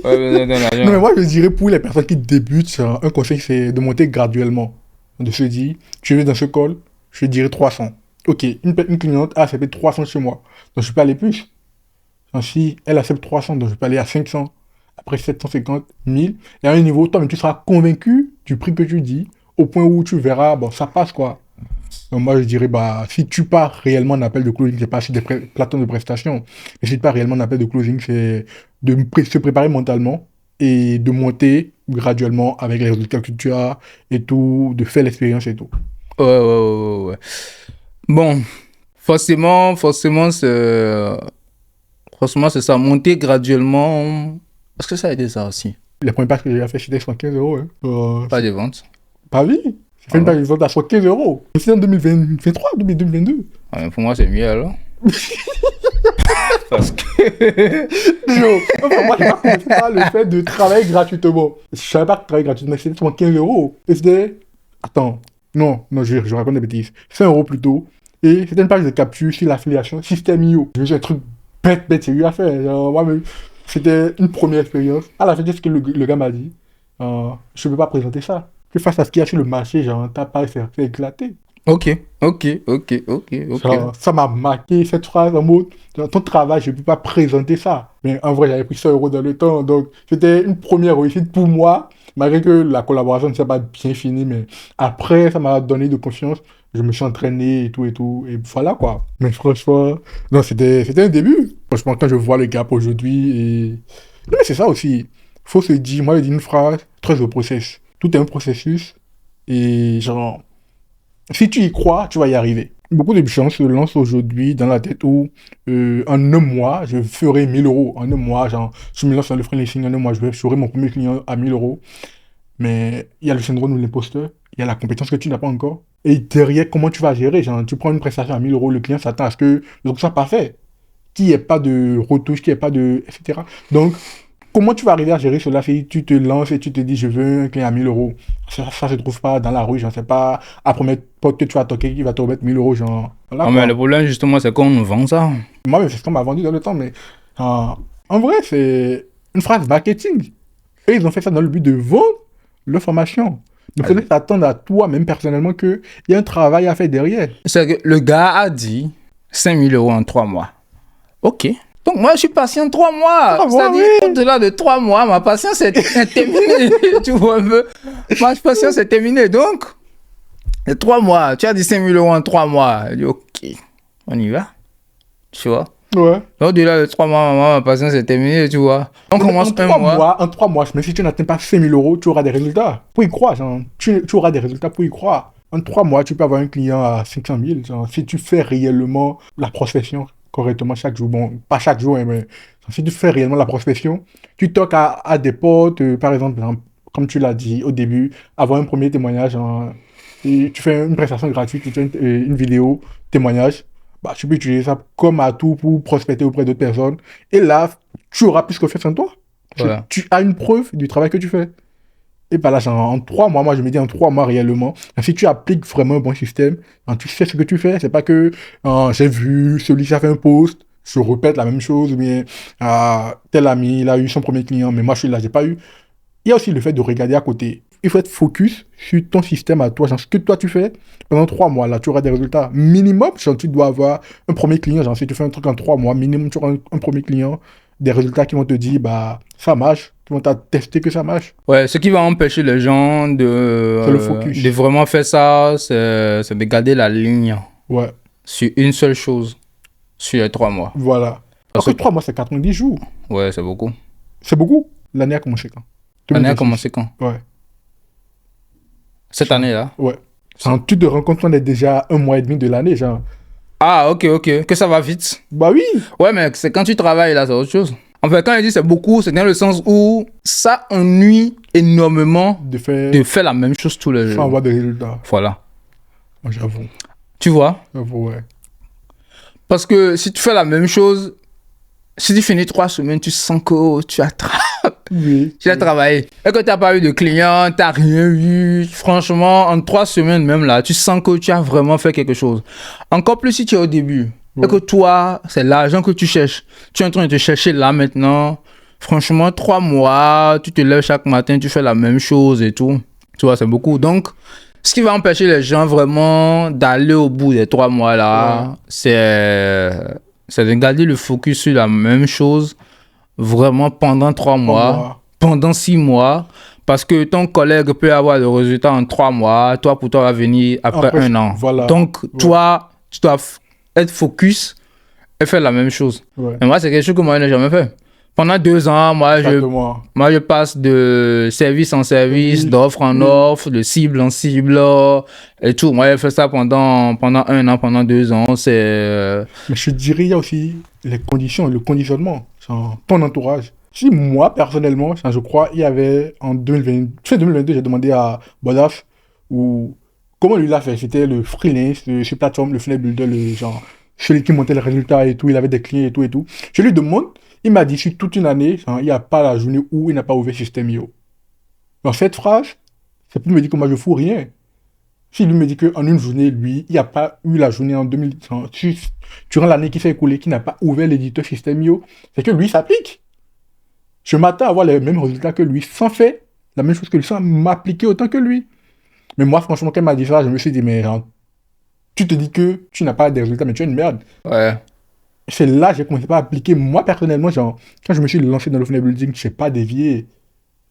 Non, mais moi, je dirais pour les personnes qui débutent, un conseil, c'est de monter graduellement. De se dire, tu veux dans ce call, je dirais 300. Ok, une cliente a accepté 300 chez moi, donc je peux aller plus. Donc, si elle accepte 300, donc je peux aller à 500, après 750, 1000. Et à un niveau, toi-même, tu seras convaincu du prix que tu dis, au point où tu verras, bon, ça passe quoi. Donc moi, je dirais, bah, si tu pars réellement en appel de closing, c'est pas sur des plateformes de prestation, mais si tu pars réellement en appel de closing, c'est de se préparer mentalement et de monter graduellement avec les résultats que tu as et tout, de faire l'expérience et tout. Ouais. Bon, forcément, c'est ça, monter graduellement. Est-ce que ça a été ça aussi? Les premières pages que j'ai fait, c'était 115 euros. Hein. Pas de vente. Pas oui. J'ai fait une page de vente à 115 euros. C'est en 2023, 2022. Ah, mais pour moi, c'est mieux alors. Parce que. Yo, enfin, moi, je pas compris par le fait de travailler gratuitement. Je savais pas que travailler gratuitement, c'était seulement 15 euros. Et c'était. Attends. Non, je raconte des bêtises. 100 euros plutôt. Et c'était une page de capture sur l'affiliation System.io. J'ai un truc bête, sérieux à faire. Genre, moi-même, c'était une première expérience. À la fin, c'est ce que le gars m'a dit. Je peux pas présenter ça. Que face à ce qu'il y a sur le marché, genre, ta page s'est éclatée. Ok. Genre, ça m'a marqué cette phrase en mode, dans ton travail, je ne peux pas présenter ça. Mais en vrai, j'avais pris 100 euros dans le temps. Donc, c'était une première réussite pour moi, malgré que la collaboration ne s'est pas bien finie. Mais après, ça m'a donné de confiance. Je me suis entraîné et tout et tout. Et voilà quoi. Mais franchement, non, c'était un début. Franchement, quand je vois le gap aujourd'hui, et mais c'est ça aussi. Faut se dire, moi, je dis une phrase, très au process. Tout est un processus. Et genre, si tu y crois, tu vas y arriver. Beaucoup de gens se lancent aujourd'hui dans la tête où en un mois, je ferai 1000 euros. En un mois, genre, je me lance dans le freelancing, en un mois, j'aurai mon premier client à 1000 euros. Mais il y a le syndrome de l'imposteur, il y a la compétence que tu n'as pas encore. Et derrière, comment tu vas gérer? Genre, tu prends une prestation à 1000 euros, le client s'attend à ce que le truc soit parfait. Qu'il n'y ait pas de retouche, qu'il n'y ait pas de... etc. Donc, comment tu vas arriver à gérer cela si tu te lances et tu te dis je veux un client à 1000 euros? Ça se trouve pas dans la rue, j'en sais pas. À première porte que tu vas toquer qui va te remettre 1000 euros, genre. Voilà, Ah, mais le problème, justement, c'est qu'on nous vend ça. moi, c'est ce qu'on m'a vendu dans le temps, mais en vrai, c'est une phrase marketing. Et ils ont fait ça dans le but de vendre leur formation. Donc, il faut t'attendre à toi, même personnellement, qu'il y a un travail à faire derrière. C'est que le gars a dit 5000 euros en 3 mois. Ok. Donc moi, je suis patient 3 mois. Ah, C'est-à-dire, oui. au-delà de 3 mois, ma patience est terminée. Tu vois un peu? Ma patience est terminée. Donc, les 3 mois, tu as dit 5000 euros en 3 mois. Je dis, ok, on y va. Tu vois? Ouais. Au-delà de 3 mois, maman, ma patience est terminée, tu vois? On commence un mois. En 3 mois, même si tu n'atteins pas 5000 euros, tu auras des résultats. Pour y croire, genre, tu auras des résultats pour y croire. En 3 mois, tu peux avoir un client à 500 000. Genre, si tu fais réellement la prospection correctement chaque jour, bon, pas chaque jour, hein, mais genre, si tu fais réellement la prospection, tu toques à des potes, par exemple, comme tu l'as dit au début, avoir un premier témoignage, genre, et tu fais une prestation gratuite, tu fais une vidéo, témoignage. Bah, tu peux utiliser ça comme atout pour prospecter auprès d'autres personnes. Et là, tu auras plus confiance en toi. Voilà. Tu as une preuve du travail que tu fais. Et bah là, genre, en 3 mois, moi je me dis en 3 mois réellement, si tu appliques vraiment un bon système, tu sais ce que tu fais. C'est pas que j'ai vu celui-ci a fait un post, je répète la même chose, ou bien tel ami, il a eu son premier client, mais moi je suis là, j'ai pas eu. Il y a aussi le fait de regarder à côté. Il faut être focus sur ton système à toi. Genre, ce que toi tu fais pendant 3 mois, là, tu auras des résultats minimum. Genre, tu dois avoir un premier client. Genre, si tu fais un truc en 3 mois, minimum, tu auras un premier client. Des résultats qui vont te dire, bah, ça marche. Qui vont t'attester que ça marche. Ouais, ce qui va empêcher les gens C'est le focus. de vraiment faire ça, c'est de garder la ligne Ouais, sur une seule chose sur les 3 mois. voilà. Parce Parce que que- 3 mois, c'est 90 jours. Ouais, c'est beaucoup. C'est beaucoup. L'année a commencé quand? L'année a 2026. commencé quand? Ouais, Cette année-là? ouais. Genre, tu te rends compte qu'on est déjà un mois et demi de l'année, genre. Ah, ok. Que ça va vite. Bah oui. Ouais, mais c'est quand tu travailles là, c'est autre chose. En fait, quand il dit c'est beaucoup, c'est dans le sens où ça ennuie énormément De faire de faire la même chose tous les sans jours. avoir de résultats. Voilà. Moi, j'avoue. Tu vois? J'avoue, ouais. Parce que si tu fais la même chose, si tu finis 3 semaines, tu sens que tu as, Oui. tu as travaillé. Et que tu n'as pas eu de clients, tu n'as rien eu. Franchement, en 3 semaines même là, tu sens que tu as vraiment fait quelque chose. Encore plus si tu es au début. Ouais. Et que toi, c'est l'argent que tu cherches. Tu es en train de te chercher là maintenant. Franchement, 3 mois, tu te lèves chaque matin, tu fais la même chose et tout. Tu vois, c'est beaucoup. Donc, ce qui va empêcher les gens vraiment d'aller au bout des 3 mois là, c'est de garder le focus sur la même chose vraiment pendant 3 mois, pendant 6 mois. Parce que ton collègue peut avoir le résultat en 3 mois, toi, pour toi, va venir après Après, 1 an. voilà. Donc, Ouais. toi, tu dois être focus et faire la même chose. Ouais. Mais moi, c'est quelque chose que moi, je n'ai jamais fait. Pendant 2 ans, moi, Exactement. je passe de service en service, Oui. d'offre en Oui. offre, de cible en cible et tout. Moi, j'ai fait ça pendant 1 an, pendant 2 ans. C'est... Mais je dirais, il y a aussi les conditions, le conditionnement, genre, ton entourage. Si moi, personnellement, genre, je crois, il y avait en 2020, fin 2022, j'ai demandé à Bodaf ou comment lui l'a fait. C'était le freelance, sur plateforme, le freelance builder, le genre, celui qui montait les résultats et tout, il avait des clients et tout et tout. Je lui demande, il m'a dit, sur toute une année, genre, il n'y a pas la journée où il n'a pas ouvert System.io. Dans cette phrase, c'est pour me dire que moi, je fous rien. Si lui me dit qu'en une journée, lui, il n'y a pas eu la journée en 2000, durant l'année qui s'est écoulée, qui n'a pas ouvert l'éditeur System.io, c'est que lui s'applique. Je m'attends à avoir les mêmes résultats que lui, sans faire la même chose que lui, sans m'appliquer autant que lui. Mais moi, franchement, quand il m'a dit ça, je me suis dit, mais genre, tu te dis que tu n'as pas des résultats, mais tu es une merde. Ouais. C'est là que j'ai commencé à appliquer. Moi, personnellement, genre, quand je me suis lancé dans le funnel building, je n'ai pas dévié.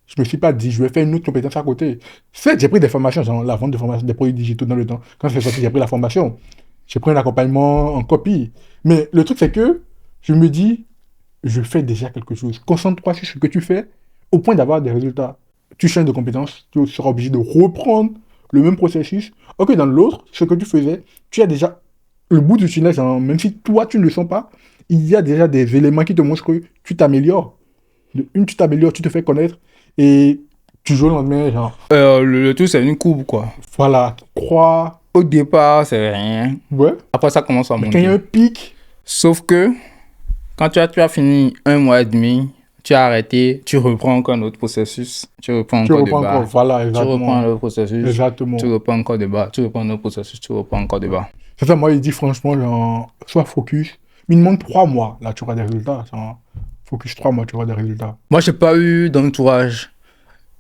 Je me suis pas dit, je vais faire une autre compétence à côté. Certes, j'ai pris des formations, genre la vente de formation des produits digitaux dans le temps. Quand c'est sorti, j'ai pris la formation. J'ai pris un accompagnement en copie. Mais le truc, c'est que je me dis, je fais déjà quelque chose. Concentre-toi sur ce que tu fais au point d'avoir des résultats. Tu changes de compétence, tu seras obligé de reprendre le même processus. Ok, dans l'autre, ce que tu faisais, tu as déjà le bout du tunnel, genre, même si toi, tu ne le sens pas, il y a déjà des éléments qui te montrent que tu t'améliores. Tu t'améliores, tu te fais connaître. Et tu joues le lendemain, genre, Le tout, c'est une courbe, quoi. voilà, crois. Au départ, c'est rien. Ouais. Après, ça commence à Mais quand il y a monter. un pic, Sauf que, quand tu as fini 1 mois et demi, tu as arrêté, tu reprends encore un autre processus. Tu reprends tu encore de reprends bas. encore. Voilà, Tu reprends exactement. un autre processus. Exactement. Tu reprends encore de bas. Tu reprends un autre processus. Tu reprends encore de bas. C'est ça, moi, il dit franchement, genre, sois focus. Minimum 3 mois, là, tu auras des résultats. Genre, focus 3 mois, tu auras des résultats. Moi, j'ai pas eu d'entourage.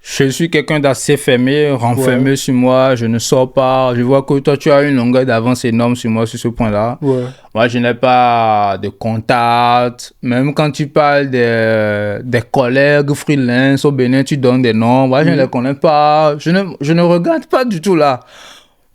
Je suis quelqu'un d'assez fermé, renfermé sur moi. Je ne sors pas. Je vois que toi, tu as une longueur d'avance énorme sur moi sur ce point-là. Ouais. Moi, je n'ai pas de contact. Même quand tu parles des collègues freelance au Bénin, tu donnes des noms. Moi, je ne les connais pas. Je ne regarde pas du tout là.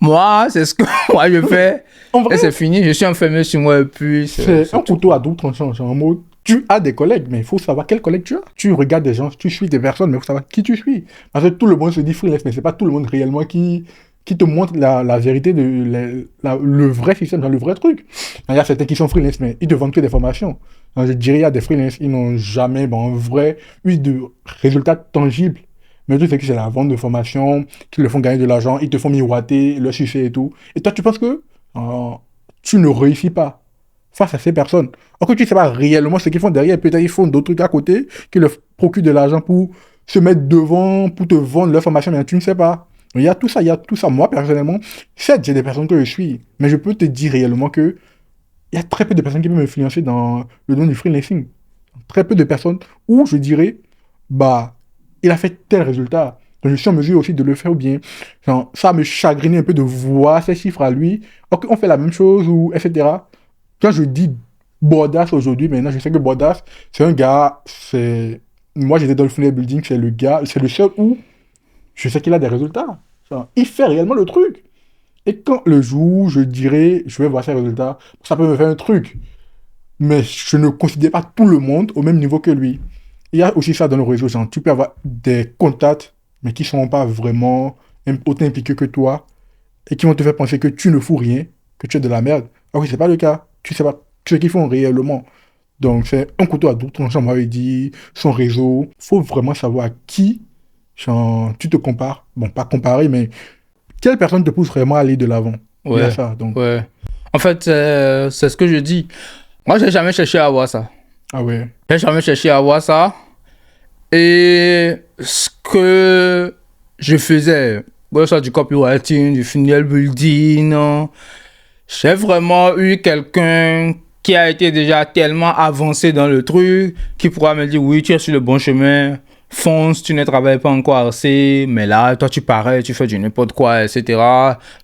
Moi, c'est ce que moi je fais. En vrai, Et c'est fini. Je suis enfermé sur moi et puis c'est un couteau à double tranchant. Genre, en mode, tu as des collègues, mais il faut savoir quels collègues tu as. Tu regardes des gens, tu suis des personnes, mais il faut savoir qui tu suis. Parce que tout le monde se dit freelance, mais c'est pas tout le monde réellement qui te montre la vérité de le vrai système, genre le vrai truc. Il y a certains qui sont freelance, mais ils te vendent que des formations. Alors, je dirais, il y a des freelance, ils n'ont jamais, en vrai, eu de résultats tangibles. Mais le truc, c'est que c'est la vente de formations qui leur font gagner de l'argent, ils te font miroiter leur succès et tout. Et toi, tu penses que tu ne réussis pas face à ces personnes. Alors que tu ne sais pas réellement ce qu'ils font derrière. Peut-être ils font d'autres trucs à côté qui leur procurent de l'argent pour se mettre devant, pour te vendre leur formation, mais tu ne sais pas. Il y a tout ça, il y a tout ça. Moi, personnellement, certes, j'ai des personnes que je suis, mais je peux te dire réellement que il y a très peu de personnes qui peuvent m'influencer dans le domaine du freelancing. Très peu de personnes où je dirais, bah, il a fait tel résultat. Donc, je suis en mesure aussi de le faire ou bien. Genre, ça me chagrinait un peu de voir ces chiffres à lui. Ok, on fait la même chose, ou etc. Quand je dis Bordas aujourd'hui, maintenant, je sais que Bordas, c'est un gars, c'est... Moi, j'étais dans le funnel building, c'est le gars, c'est le seul où je sais qu'il a des résultats. Genre, il fait réellement le truc. Et quand le jour, je dirais, je vais voir ses résultats, ça peut me faire un truc. Mais je ne considère pas tout le monde au même niveau que lui. Il y a aussi ça dans le réseau, genre, tu peux avoir des contacts, mais qui ne sont pas vraiment autant impliqués que toi, et qui vont te faire penser que tu ne fous rien, que tu es de la merde. Ah oui, c'est pas le cas. Tu sais pas ce qu'ils font réellement. Donc, c'est un couteau à double tranchant, on m'avait dit, son réseau. Il faut vraiment savoir à qui genre, tu te compares. Bon, pas comparer, mais quelle personne te pousse vraiment à aller de l'avant. Il y a Ouais. ça, donc. Ouais. En fait, c'est ce que je dis. Moi, j'ai jamais cherché à avoir ça. Ah ouais. J'ai jamais cherché à avoir ça. Et ce que je faisais, que ce soit du copywriting, du funnel building, j'ai vraiment eu quelqu'un qui a été déjà tellement avancé dans le truc, qui pourra me dire, oui, tu es sur le bon chemin, fonce, tu ne travailles pas encore assez, mais là, toi, tu parais, tu fais du n'importe quoi, etc.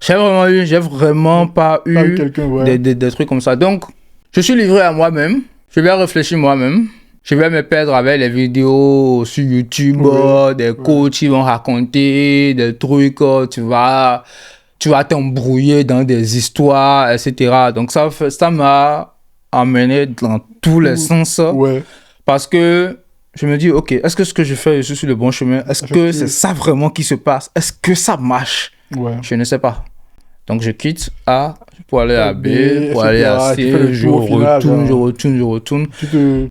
J'ai vraiment pas eu quelqu'un, ouais. des trucs comme ça. Donc, je suis livré à moi-même, je vais réfléchir moi-même. Je vais me perdre avec les vidéos sur YouTube, des coachs qui vont raconter des trucs, tu vas t'embrouiller dans des histoires, etc. Donc ça m'a amené dans tous les sens. Ouais. Parce que je me dis, ok, est-ce que ce que je fais, je suis sur le bon chemin? Est-ce que c'est ça vraiment qui se passe? Est-ce que ça marche? Ouais. Je ne sais pas. Donc je quitte A pour aller à B, pour etc. aller à C, je retourne.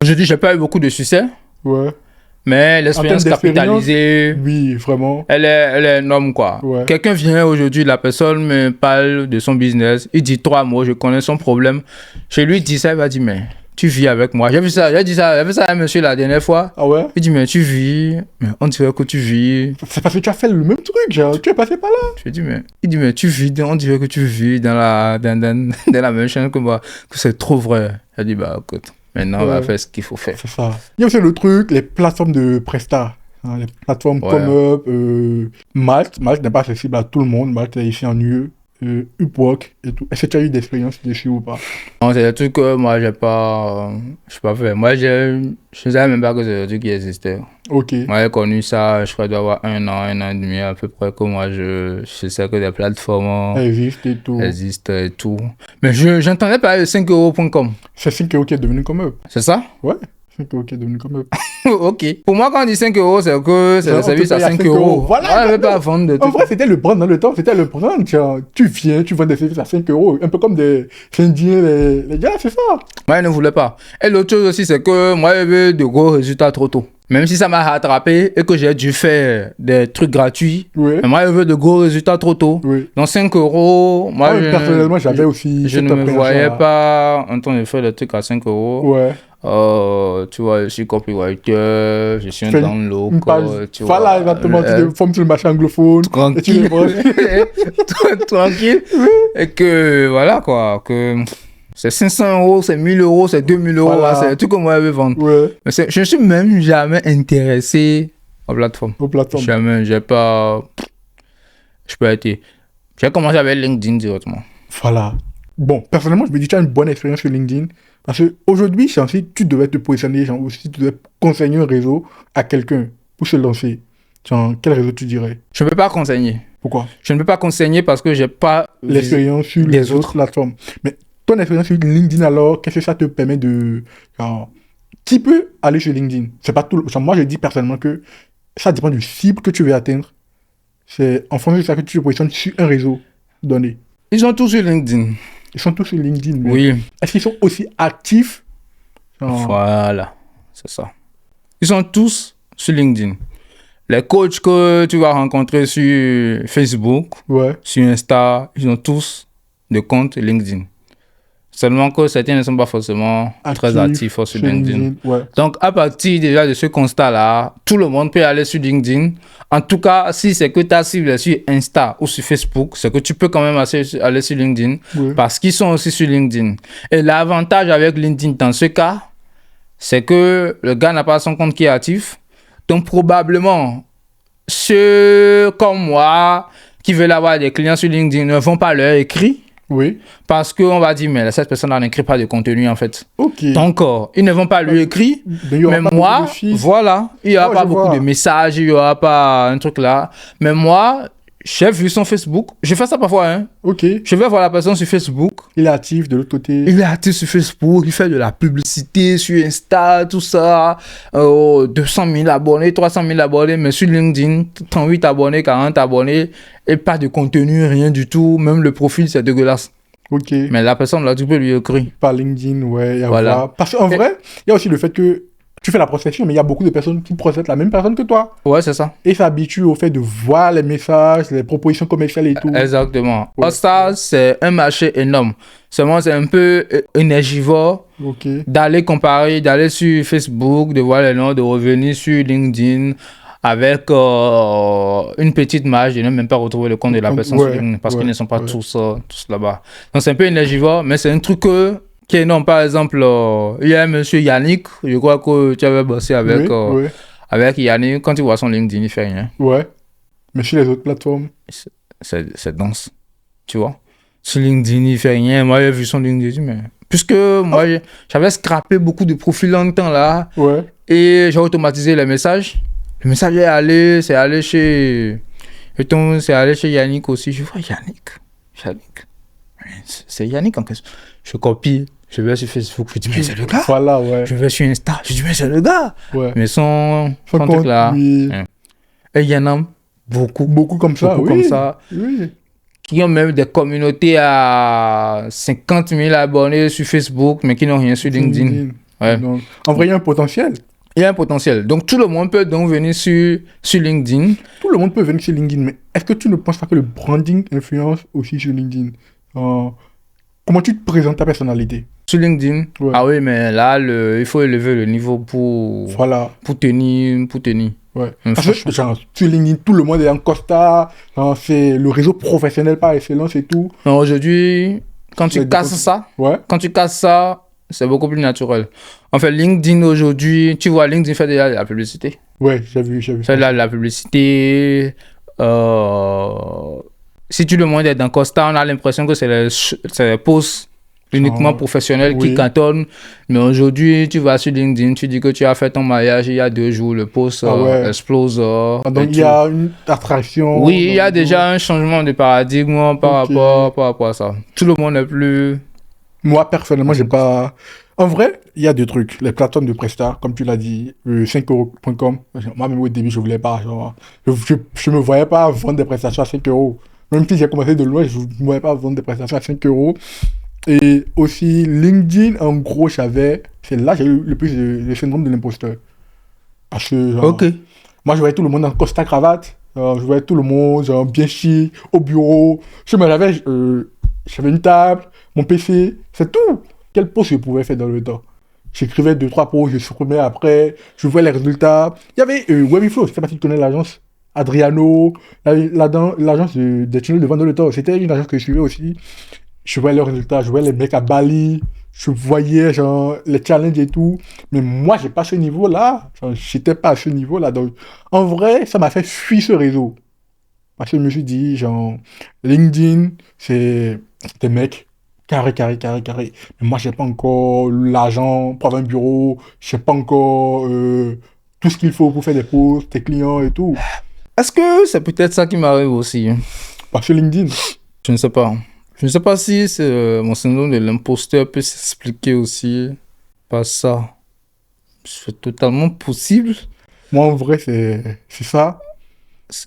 Je dis, j'ai pas eu beaucoup de succès, Ouais. mais l'expérience termes d'expérience, capitalisée, Oui, vraiment. elle est énorme, quoi. Ouais. Quelqu'un vient aujourd'hui, la personne me parle de son business, il dit 3 mots, je connais son problème. Je lui dis ça, il va dire, mais tu vis avec moi. J'ai vu ça à un monsieur la dernière fois. Ah ouais? Il dit, mais tu vis, mais on dirait que tu vis. C'est parce que tu as fait le même truc, genre, tu es passé par là. Je dis, mais il dit, mais tu vis, on dirait que tu vis dans la même chaîne que moi, que c'est trop vrai. J'ai dit, bah écoute, maintenant on va faire ce qu'il faut faire. C'est ça. Il y a aussi le truc, les plateformes de Presta. Les plateformes comme Malte. Malte n'est pas accessible à tout le monde. Malte est ici en UE. Upwork et tout. Est-ce que tu as eu d'expérience dessus ou pas? Non, c'est des trucs que moi, j'ai pas fait. Moi, je ne savais même pas que c'est des trucs qui existaient. Ok. Moi, j'ai connu ça, je crois, d'avoir un an et demi à peu près que moi, je sais que des plateformes Ça existe et tout. existent et tout. Mais j'entendais parler de 5euros.com. C'est 5 euros qui est devenu comme eux. C'est ça? Ouais. 5 euros qui est devenu comme eux. Ok. Pour moi, quand on dit 5 euros, c'est que c'est le service à 5 euros. Voilà. On ne veut pas vendre de En vrai, c'était le brand dans le temps. C'était le brand. Tu viens, tu vends des services à 5 euros. Un peu comme des Indiens, les gars, c'est ça. Moi, je ne voulais pas. Et l'autre chose aussi, c'est que moi, j'ai eu de gros résultats trop tôt. Même si ça m'a rattrapé et que j'ai dû faire des trucs gratuits, Oui. mais moi, je veux de gros résultats trop tôt. Oui. Donc 5 euros, moi, Personnellement, j'avais aussi. je ne me voyais pas en train de faire des trucs à 5 euros. Ouais. Tu vois, je suis copywriter, je suis un download. Tu voilà, exactement. Tu te formes sur le marché anglophone. Tranquille. Tranquille. Et que, voilà, quoi. Que c'est 500 euros, c'est 1000 euros, c'est 2000 euros. Voilà. C'est tout que moi, je veux vendre. Ouais. Mais je ne suis même jamais intéressé aux plateformes. Aux plateformes. Jamais. J'ai pas. Je peux être. J'ai commencé avec LinkedIn directement. Voilà. Bon, personnellement, je me dis, tu as une bonne expérience sur LinkedIn. Parce qu'aujourd'hui, si tu devais te positionner, genre, ou si tu devais conseiller un réseau à quelqu'un pour se lancer, genre, quel réseau tu dirais? Je ne peux pas conseiller. Pourquoi? Je ne peux pas conseiller parce que je n'ai pas l'expérience sur les autres plateformes. Mais ton expérience sur LinkedIn, alors, qu'est-ce que ça te permet de... Genre, qui peut aller sur LinkedIn? C'est pas tout... Genre, moi, je dis personnellement que ça dépend du cible que tu veux atteindre. C'est en fonction de ça que tu te positionnes sur un réseau donné. Ils sont tous sur LinkedIn. Ils sont tous sur LinkedIn. Mais oui. Est-ce qu'ils sont aussi actifs? Voilà, c'est ça. Ils sont tous sur LinkedIn. Les coachs que tu vas rencontrer sur Facebook, ouais. sur Insta, ils ont tous des comptes LinkedIn. Seulement que certains ne sont pas forcément très actifs sur LinkedIn. Ouais. Donc, à partir déjà de ce constat-là, tout le monde peut aller sur LinkedIn. En tout cas, si c'est que ta cible est sur Insta ou sur Facebook, c'est que tu peux quand même aller sur LinkedIn parce qu'ils sont aussi sur LinkedIn. Et l'avantage avec LinkedIn dans ce cas, c'est que le gars n'a pas son compte qui est actif. Donc, probablement, ceux comme moi qui veulent avoir des clients sur LinkedIn ne vont pas leur écrire. Oui. Parce qu'on va dire, mais cette personne-là n'écrit pas de contenu, en fait. Ok. Donc, ils ne vont pas lui écrire. Mais moi, voilà, il n'y aura pas beaucoup de messages, il n'y aura pas un truc là. Mais moi, j'ai vu son Facebook. Je fais ça parfois, hein. Ok. Je vais voir la personne sur Facebook. Il est actif de l'autre côté. Il est actif sur Facebook, il fait de la publicité sur Insta, tout ça. 200 000 abonnés, 300 000 abonnés, mais sur LinkedIn, 38 abonnés, 40 abonnés, et pas de contenu, rien du tout. Même le profil, c'est dégueulasse. Ok. Mais la personne, là, tu peux lui écrire. Par LinkedIn, ouais. Voilà. Parce qu'en vrai, il y a aussi le fait que tu fais la prospection, mais il y a beaucoup de personnes qui procèdent la même personne que toi. Ouais, c'est ça. Et s'habituent au fait de voir les messages, les propositions commerciales et tout. Exactement. Ouais. Ça, c'est un marché énorme. Seulement, c'est un peu énergivore d'aller comparer, d'aller sur Facebook, de voir les noms, de revenir sur LinkedIn avec une petite marge, de ne même pas retrouver le compte de la personne sur LinkedIn parce qu'ils ne sont pas tous là-bas. Donc, c'est un peu énergivore, mais c'est un truc qui est énorme. Par exemple, il y a un monsieur Yannick, je crois que tu avais bossé avec, avec Yannick. Quand tu vois son LinkedIn, il fait rien. Ouais. Mais sur les autres plateformes, c'est dense. Tu vois? Sur LinkedIn, il fait rien. Moi, j'ai vu son LinkedIn, mais puisque moi, j'avais scrappé beaucoup de profils longtemps là. Ouais. Et j'ai automatisé les messages. Le message est allé, c'est allé chez Yannick aussi. Je vois Yannick. C'est Yannick en question. Je copie, je vais sur Facebook, je dis mais c'est le gars. Voilà, ouais. Je vais sur Insta, je dis mais c'est le gars. Ouais. Mais son truc là. Oui. Et il y en a beaucoup. Beaucoup comme ça, beaucoup comme ça. Oui. Qui ont même des communautés à 50 000 abonnés sur Facebook, mais qui n'ont rien sur LinkedIn. Ouais. Donc, en vrai, il y a un potentiel. Il y a un potentiel. Donc, tout le monde peut donc venir sur LinkedIn. Tout le monde peut venir sur LinkedIn, mais est-ce que tu ne penses pas que le branding influence aussi sur LinkedIn? Comment tu te présentes ta personnalité? Sur LinkedIn? Ouais. Ah oui, mais là, il faut élever le niveau pour tenir. Ouais. Parce que, genre, sur LinkedIn, tout le monde est en costard. C'est le réseau professionnel par excellence et tout. Non, aujourd'hui, quand tu casses ça, c'est beaucoup plus naturel. En fait, LinkedIn aujourd'hui, tu vois, LinkedIn fait déjà de la publicité. Ouais, j'ai vu. Fait de la publicité. Si tu demandes d'être dans Costa, on a l'impression que c'est les posts uniquement professionnels qui cartonnent. Mais aujourd'hui, tu vas sur LinkedIn, tu dis que tu as fait ton mariage il y a 2 jours, le post explose. Donc, il y a une attraction. Oui, il y a déjà un changement de paradigme par rapport à ça. Tout le monde n'est plus... Moi, personnellement, j'ai pas... En vrai, il y a 2 trucs. Les plateformes de Presta, comme tu l'as dit, 5euros.com. Moi-même, au début, je voulais pas. Genre, je me voyais pas vendre des prestations à 5 euros. Même si j'ai commencé de loin, je ne me voyais pas vendre des prestations à 5 euros. Et aussi, LinkedIn, en gros, c'est là que j'ai eu le plus le syndrome de l'imposteur. Parce que, genre, moi, je voyais tout le monde en costa cravate. Je voyais tout le monde, genre, bien chic, au bureau. Je me lavais, j'avais une table, mon PC, c'est tout. Quel post je pouvais faire dans le temps? J'écrivais 2-3 posts, je supprimais après, je voyais les résultats. Il y avait Webiflow, je ne sais pas si tu connais l'agence. Adriano, l'agence des tunnels de vente dans le temps. C'était une agence que je suivais aussi. Je voyais leurs résultats, je voyais les mecs à Bali, je voyais genre les challenges et tout. Mais moi, j'ai pas ce niveau-là. J'étais pas à ce niveau-là. Donc, en vrai, ça m'a fait fuir ce réseau. Parce que je me suis dit, genre, LinkedIn, c'est des mecs carré. Mais moi, j'ai pas encore l'argent pour avoir un bureau. J'ai pas encore tout ce qu'il faut pour faire des posts, des clients et tout. Est-ce que c'est peut-être ça qui m'arrive aussi? Parce que LinkedIn. Je ne sais pas. Je ne sais pas si mon syndrome de l'imposteur peut s'expliquer aussi par ça. C'est totalement possible. Moi, en vrai, c'est ça.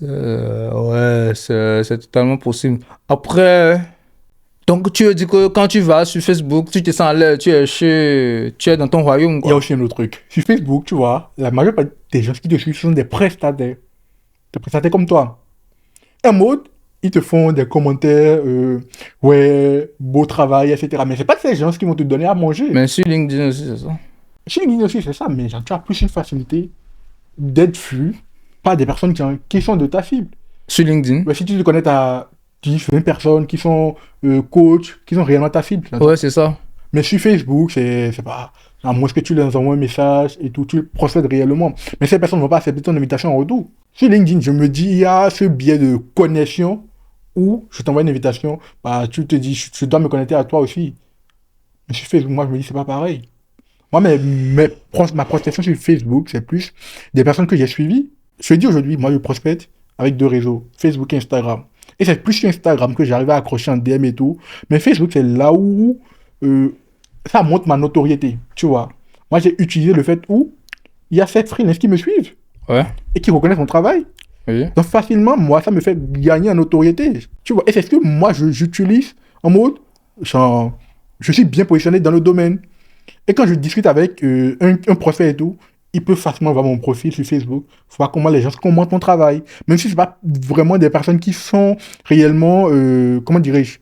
Ouais, c'est totalement possible. Après, donc tu dis que quand tu vas sur Facebook, tu te sens à l'aise, tu es dans ton royaume, quoi. Il y a aussi un autre truc. Sur Facebook, tu vois, la majeure partie des gens qui te suivent sont des prestataires. Des prestataires comme toi. En mode, ils te font des commentaires, ouais, beau travail, etc. Mais c'est pas ces gens qui vont te donner à manger. Mais sur LinkedIn aussi, c'est ça. Sur LinkedIn aussi, c'est ça. Mais genre, tu as plus une facilité d'être vu par des personnes qui sont de ta cible. Sur LinkedIn? Ouais, si tu te connais, tu as 10-20 personnes qui sont coachs, qui sont réellement ta cible. Ouais, c'est ça. Mais sur Facebook, c'est pas... À moins que tu leur envoies un message et tout, tu procèdes réellement. Mais ces personnes ne vont pas accepter ton invitation en retour. Sur LinkedIn, je me dis, il y a ce biais de connexion où je t'envoie une invitation, bah, tu te dis, je dois me connecter à toi aussi. Mais sur Facebook, moi, je me dis, c'est pas pareil. Moi, ma prospection sur Facebook, c'est plus des personnes que j'ai suivies. Je te dis aujourd'hui, moi, je prospecte avec 2 réseaux, Facebook et Instagram. Et c'est plus sur Instagram que j'arrive à accrocher en DM et tout. Mais Facebook, c'est là où ça montre ma notoriété, tu vois. Moi, j'ai utilisé le fait où il y a ces freelances qui me suivent. Ouais. Et qui reconnaissent mon travail. Oui. Donc, facilement, moi, ça me fait gagner en notoriété. Tu vois. Et c'est ce que moi, j'utilise en mode, genre, je suis bien positionné dans le domaine. Et quand je discute avec un prospect et tout, il peut facilement voir mon profil sur Facebook, voir comment les gens commentent mon travail. Même si ce n'est pas vraiment des personnes qui sont réellement, comment dirais-je,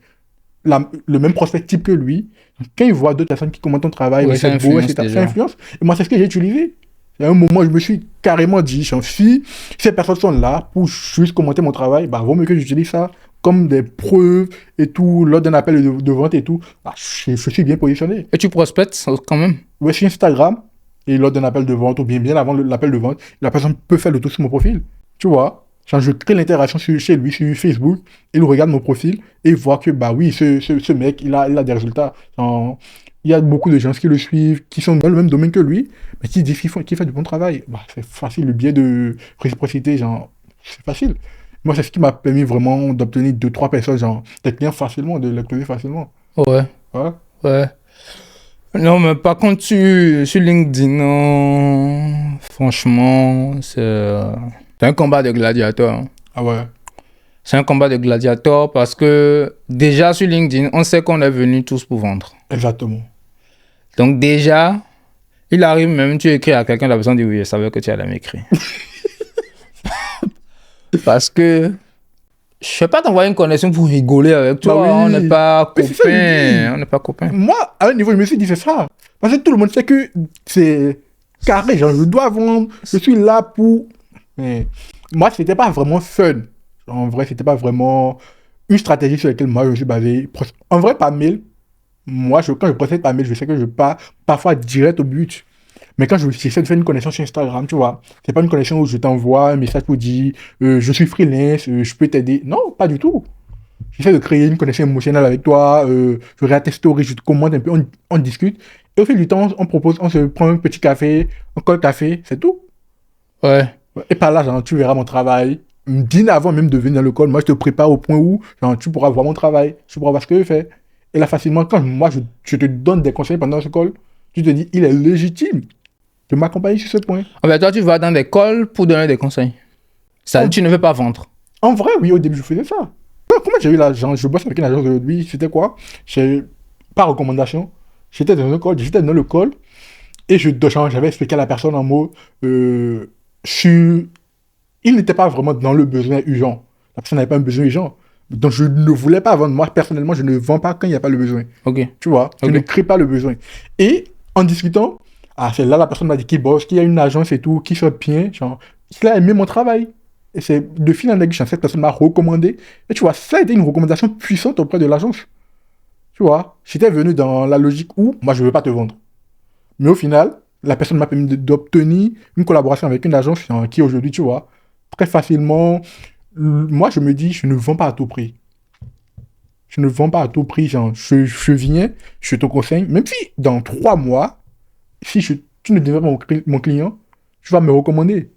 le même prospect type que lui. Quand il voit d'autres personnes qui commentent ton travail, oui, c'est beau, etc., ça influence. Et moi, c'est ce que j'ai utilisé. À un moment, je me suis carrément dit, si ces personnes sont là pour juste commenter mon travail, bah, vaut mieux que j'utilise ça comme des preuves et tout, lors d'un appel de vente et tout. Bah, je suis bien positionné. Et tu prospectes quand même? Ouais, sur Instagram, et lors d'un appel de vente, ou bien avant l'appel de vente, la personne peut faire le tour sur mon profil. Tu vois? Quand je crée l'interaction chez lui, sur Facebook, il regarde mon profil et il voit que, bah oui, ce mec, il a des résultats. Il y a beaucoup de gens qui le suivent, qui sont dans le même domaine que lui, mais qui disent qu'il fait du bon travail. Bah, c'est facile, le biais de réciprocité, genre, c'est facile. Moi, c'est ce qui m'a permis vraiment d'obtenir 2-3 personnes, genre, des clients facilement, de les closer facilement. Ouais. Ouais. Non, mais par contre, sur LinkedIn, non, franchement, c'est un combat de gladiateurs. Hein. Ah ouais. C'est un combat de gladiateurs parce que déjà sur LinkedIn, on sait qu'on est venus tous pour vendre. Exactement. Donc déjà, il arrive même, tu écris à quelqu'un, la personne dit oui, je savais que tu allais m'écrire. Parce que je sais pas t'envoyer une connexion pour rigoler avec toi, bah oui. On n'est pas copains. On n'est pas copains. Moi, à un niveau, je me suis dit c'est ça. Parce que tout le monde sait que c'est carré, genre je dois vendre, je suis là pour... Mais moi, c'était pas vraiment fun. En vrai, c'était pas vraiment une stratégie sur laquelle moi je suis basé. En vrai, par mail, moi, quand je procède par mail, je sais que je pars parfois direct au but. Mais quand j'essaie de faire une connexion sur Instagram, tu vois, c'est pas une connexion où je t'envoie un message pour dire je suis freelance, je peux t'aider. Non, pas du tout. j'essaie de créer une connexion émotionnelle avec toi, je regarde tes stories, je te commente un peu, on discute. Et au fil du temps, on se prend un petit café, un col café, c'est tout. Ouais. Et par là, genre, tu verras mon travail. Bien avant même de venir à l'école, moi, je te prépare au point où genre, tu pourras voir mon travail, tu pourras voir ce que je fais. Et là, facilement, quand moi, je te donne des conseils pendant cette école, tu te dis, il est légitime de m'accompagner sur ce point. En fait, toi, tu vas dans des calls pour donner des conseils. Ça, En, tu ne veux pas vendre. en vrai, oui, au début, je faisais ça. Comment j'ai eu l'agence? Je bosse avec une agence aujourd'hui, c'était quoi? Par recommandation, j'étais dans un call, j'étais dans le call, et j'avais expliqué à la personne en mots, sur il n'était pas vraiment dans le besoin urgent. La personne n'avait pas un besoin urgent. Donc, je ne voulais pas vendre. Moi, personnellement, je ne vends pas quand il n'y a pas le besoin. Ok. Tu vois, je Ok. ne crée pas le besoin. Et en discutant, c'est là la personne m'a dit qu'il bosse, qu'il y a une agence et tout, qu'il soit bien. Genre, il a aimé mon travail. Et c'est de fil en aiguille, cette personne m'a recommandé. Et tu vois, ça a été une recommandation puissante auprès de l'agence. Tu vois, j'étais venu dans la logique où moi, je ne veux pas te vendre. Mais au final, la personne m'a permis d'obtenir une collaboration avec une agence qui aujourd'hui, tu vois, très facilement, moi je me dis, je ne vends pas à tout prix. Je ne vends pas à tout prix, genre, je viens, je te conseille, même si dans 3 mois, si tu ne deviens pas mon client, tu vas me recommander.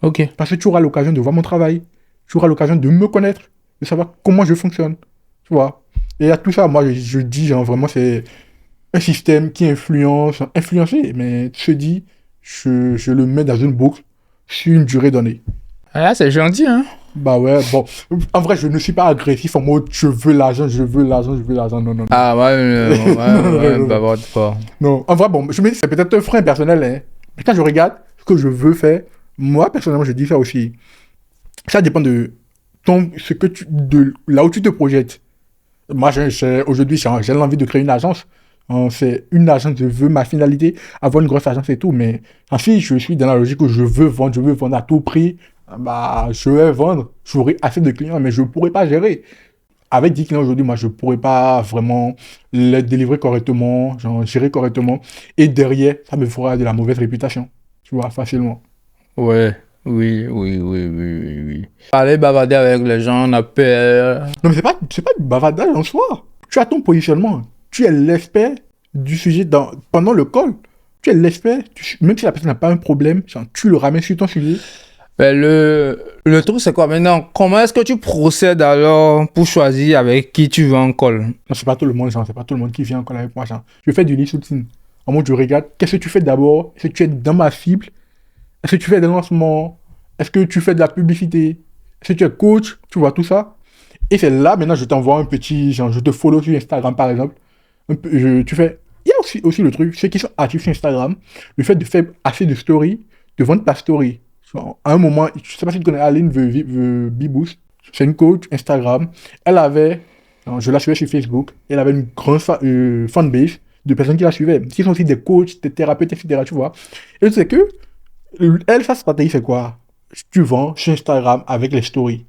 Ok. Parce que tu auras l'occasion de voir mon travail, tu auras l'occasion de me connaître, de savoir comment je fonctionne, tu vois. Et à tout ça, moi je dis, genre, vraiment, c'est un système qui influencé, mais se dit, je le mets dans une boucle sur une durée donnée. Ah, là, c'est gentil, hein. Bah ouais, bon. En vrai, je ne suis pas agressif en mode je veux l'argent, je veux l'argent, je veux l'argent. Non, non, non. Ah, ouais, Non, non, bah, non. pas. Non, en vrai, bon, je me dis, c'est peut-être un frein personnel, hein. Mais quand je regarde ce que je veux faire, moi, personnellement, je dis ça aussi. Ça dépend de de là où tu te projettes. Moi, aujourd'hui, j'ai l'envie de créer une agence. C'est une agence, je veux ma finalité, avoir une grosse agence et tout. Mais si je suis dans la logique où je veux vendre à tout prix, bah, je vais vendre. J'aurai assez de clients, mais je ne pourrai pas gérer. Avec 10 clients aujourd'hui, moi, je ne pourrais pas vraiment les délivrer correctement, genre, gérer correctement. Et derrière, ça me fera de la mauvaise réputation. Tu vois, facilement. Ouais. Oui. Aller bavarder avec les gens, on a peur. Non, mais c'est pas du bavardage en soi. Tu as ton positionnement. Tu es l'expert du sujet pendant le call. Tu es l'expert. Même si la personne n'a pas un problème, genre, tu le ramènes sur ton sujet. Ben, le truc, c'est quoi maintenant? Comment est-ce que tu procèdes alors pour choisir avec qui tu veux en call? Non, c'est pas tout le monde, genre, c'est pas tout le monde qui vient en call avec moi. Genre. Je fais du lead sourcing. En mode, je regarde, qu'est-ce que tu fais d'abord? Est-ce que tu es dans ma cible? Est-ce que tu fais des lancements? Est-ce que tu fais de la publicité? Est-ce que tu es coach? Tu vois tout ça? Et c'est là, maintenant, je t'envoie un petit, genre, je te follow sur Instagram, par exemple. Tu fais... Il y a aussi le truc, ceux qui sont actifs sur Instagram, le fait de faire assez de stories, de vendre ta story. À un moment, je sais pas si tu connais Aline Biboost, c'est une coach Instagram. Elle avait, je la suivais sur Facebook, elle avait une grande fanbase de personnes qui la suivaient, qui sont aussi des coachs, des thérapeutes, etc. Tu vois. Et c'est que, elle, sa stratégie, c'est quoi? Tu vends sur Instagram avec les stories.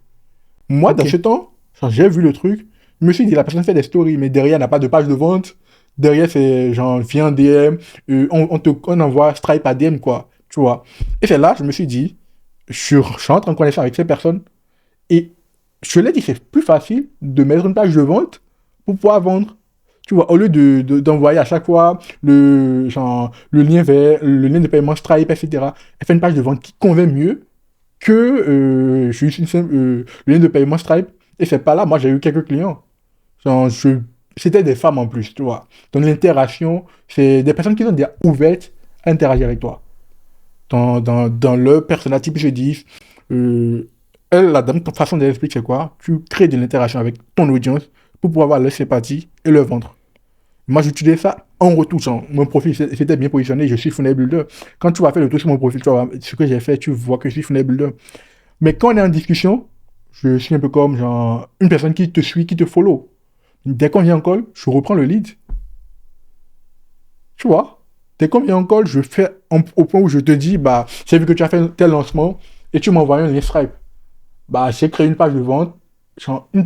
Moi, dans Ok. ce temps, j'ai vu le truc, je me suis dit, la personne fait des stories, mais derrière, elle n'a pas de page de vente. Derrière, c'est genre, viens en DM, on envoie Stripe à DM, quoi. Tu vois. Et c'est là, je me suis dit, je rentre en connexion avec ces personnes, et je l'ai dit, c'est plus facile de mettre une page de vente pour pouvoir vendre. Tu vois, au lieu d'envoyer à chaque fois le lien le lien de paiement Stripe, etc., elle fait une page de vente qui convainc mieux que le lien de paiement Stripe. Et c'est pas là, moi j'ai eu quelques clients. Genre, c'était des femmes en plus, tu vois. Donc l'interaction, c'est des personnes qui sont déjà ouvertes à interagir avec toi. Dans leur persona type, je dis, la dame, ta façon d'expliquer, c'est quoi? Tu crées de l'interaction avec ton audience pour pouvoir avoir leur sympathie et leur vendre. Moi, j'utilisais ça en retour. Genre, mon profil, c'était bien positionné, je suis funnel builder. Quand tu vas faire le tour sur mon profil, tu vas voir ce que j'ai fait, tu vois que je suis funnel builder. Mais quand on est en discussion, je suis un peu comme genre, une personne qui te suit, qui te follow. Dès qu'on vient en call, je reprends le lead. Tu vois? Dès qu'on vient en call, je fais au point où je te dis, bah, j'ai vu que tu as fait un tel lancement et tu m'envoies un lien Stripe. Bah, j'ai créé une page de vente,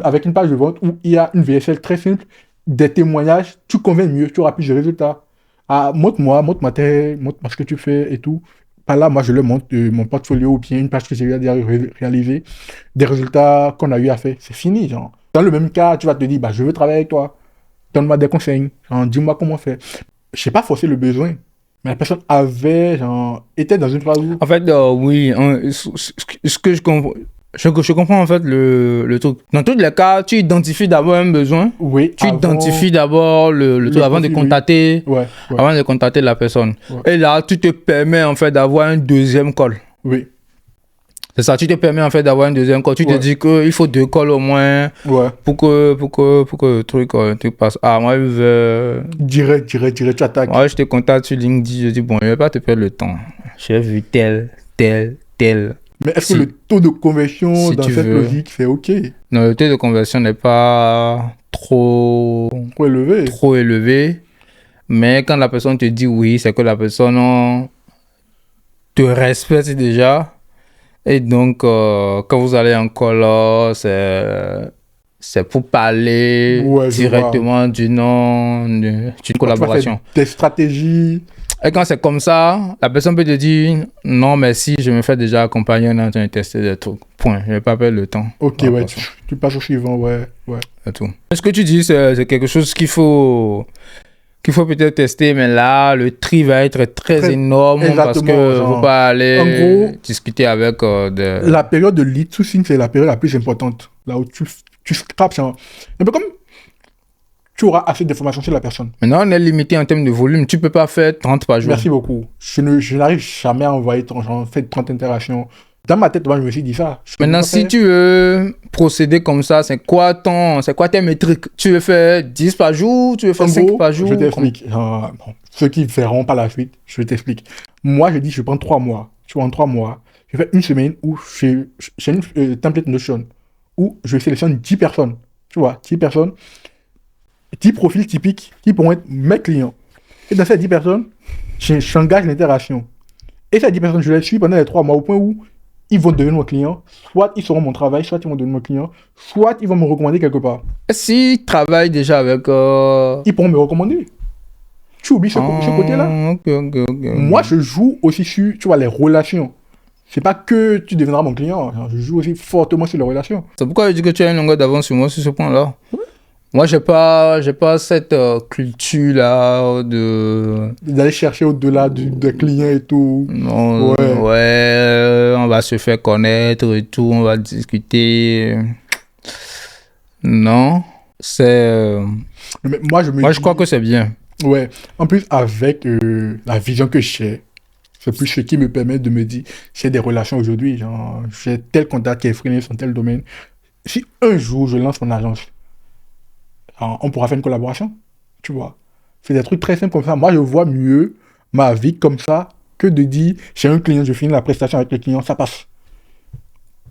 avec une page de vente où il y a une VSL très simple, des témoignages, tu convaincs mieux, tu auras plus de résultats. Ah, montre-moi ce que tu fais et tout. Par là, moi, je leur montre mon portfolio ou bien une page que j'ai déjà réalisée, des résultats qu'on a eu à faire. C'est fini, genre. Dans le même cas, tu vas te dire, bah, je veux travailler avec toi. Donne-moi des conseils. Genre, dis-moi comment faire. Je n'ai pas forcé le besoin. Mais la personne avait, genre, était dans une phase où... En fait, oui, ce que je comprends, je comprends en fait le truc. Dans tous les cas, tu identifies d'abord un besoin. Oui, Tu identifies d'abord le truc avant de profil, contacter, Ouais, ouais, avant de contacter la personne. Ouais. Et là, tu te permets en fait d'avoir un deuxième call. oui, C'est ça, tu te permets en fait d'avoir un deuxième call. Tu te Ouais. dis qu'il faut 2 calls au moins ouais. pour que le truc passe. Ah, moi, Direct, tu attaques. moi, je te contacte sur LinkedIn. Je dis, bon, je vais pas te perdre le temps. J'ai vu tel. Mais est-ce Si- que le taux de conversion si dans tu cette veux. logique fait OK? Non, le taux de conversion n'est pas trop Trop élevé. élevé. Mais quand la personne te dit oui, c'est que la personne te respecte déjà. Et donc, quand vous allez en call, c'est pour parler Ouais, je directement d'une collaboration. Des stratégies. Et quand c'est comme ça, la personne peut te dire non, merci, je me fais déjà accompagner, on est en train de tester des trucs. Point. Je ne vais pas perdre le temps. OK, Voilà, ouais, tu passes au suivant, ouais. c'est tout. Ce que tu dis, c'est quelque chose qu'il faut peut-être tester, mais là, le tri va être très énorme parce exactement, que ne genre, faut pas aller en gros, discuter avec des... La période de lead sourcing, c'est la période la plus importante. Là où tu scrapes, genre, un peu comme tu auras assez d'informations sur la personne. Maintenant, on est limité en termes de volume. Tu peux pas faire 30 par jour. Merci beaucoup. Je n'arrive jamais à envoyer j'en fais 30 interactions. Dans ma tête, moi, je me suis dit ça. Maintenant, si tu veux procéder comme ça, c'est quoi tes métriques? Tu veux faire 10 par jour? Tu veux faire 5 par jour? Je t'explique. Bon, ceux qui ne verront pas la suite, je t'explique. Moi, je dis, je prends 3 mois. Tu vois, en 3 mois, je fais une semaine où j'ai une template Notion où je sélectionne 10 personnes. Tu vois, 10 personnes, 10 profils typiques qui pourront être mes clients. Et dans ces 10 personnes, j'engage l'interaction. Et ces 10 personnes, je les suis pendant les 3 mois au point où ils vont devenir mon client, soit ils seront mon travail, soit ils vont devenir mon client, soit ils vont me recommander quelque part. S'ils travaillent déjà avec... Ils pourront me recommander. Tu oublies ce côté-là. Ok. Moi, je joue aussi sur, tu vois, les relations. C'est pas que tu deviendras mon client. Je joue aussi fortement sur les relations. C'est pourquoi je dis que tu as une longueur d'avance sur moi sur ce point-là. Moi, j'ai pas cette culture-là d'aller chercher au-delà des clients et tout. Non, ouais, on va se faire connaître et tout, on va discuter. Non, c'est... Mais moi, je crois que c'est bien. Ouais, en plus, avec la vision que j'ai, c'est plus ce qui me permet de me dire, j'ai des relations aujourd'hui, genre, j'ai tel contact qui est freelance dans tel domaine. Si un jour, je lance mon agence, on pourra faire une collaboration, tu vois. C'est des trucs très simples comme ça. Moi, je vois mieux ma vie comme ça que de dire, j'ai un client, je finis la prestation avec le client, ça passe.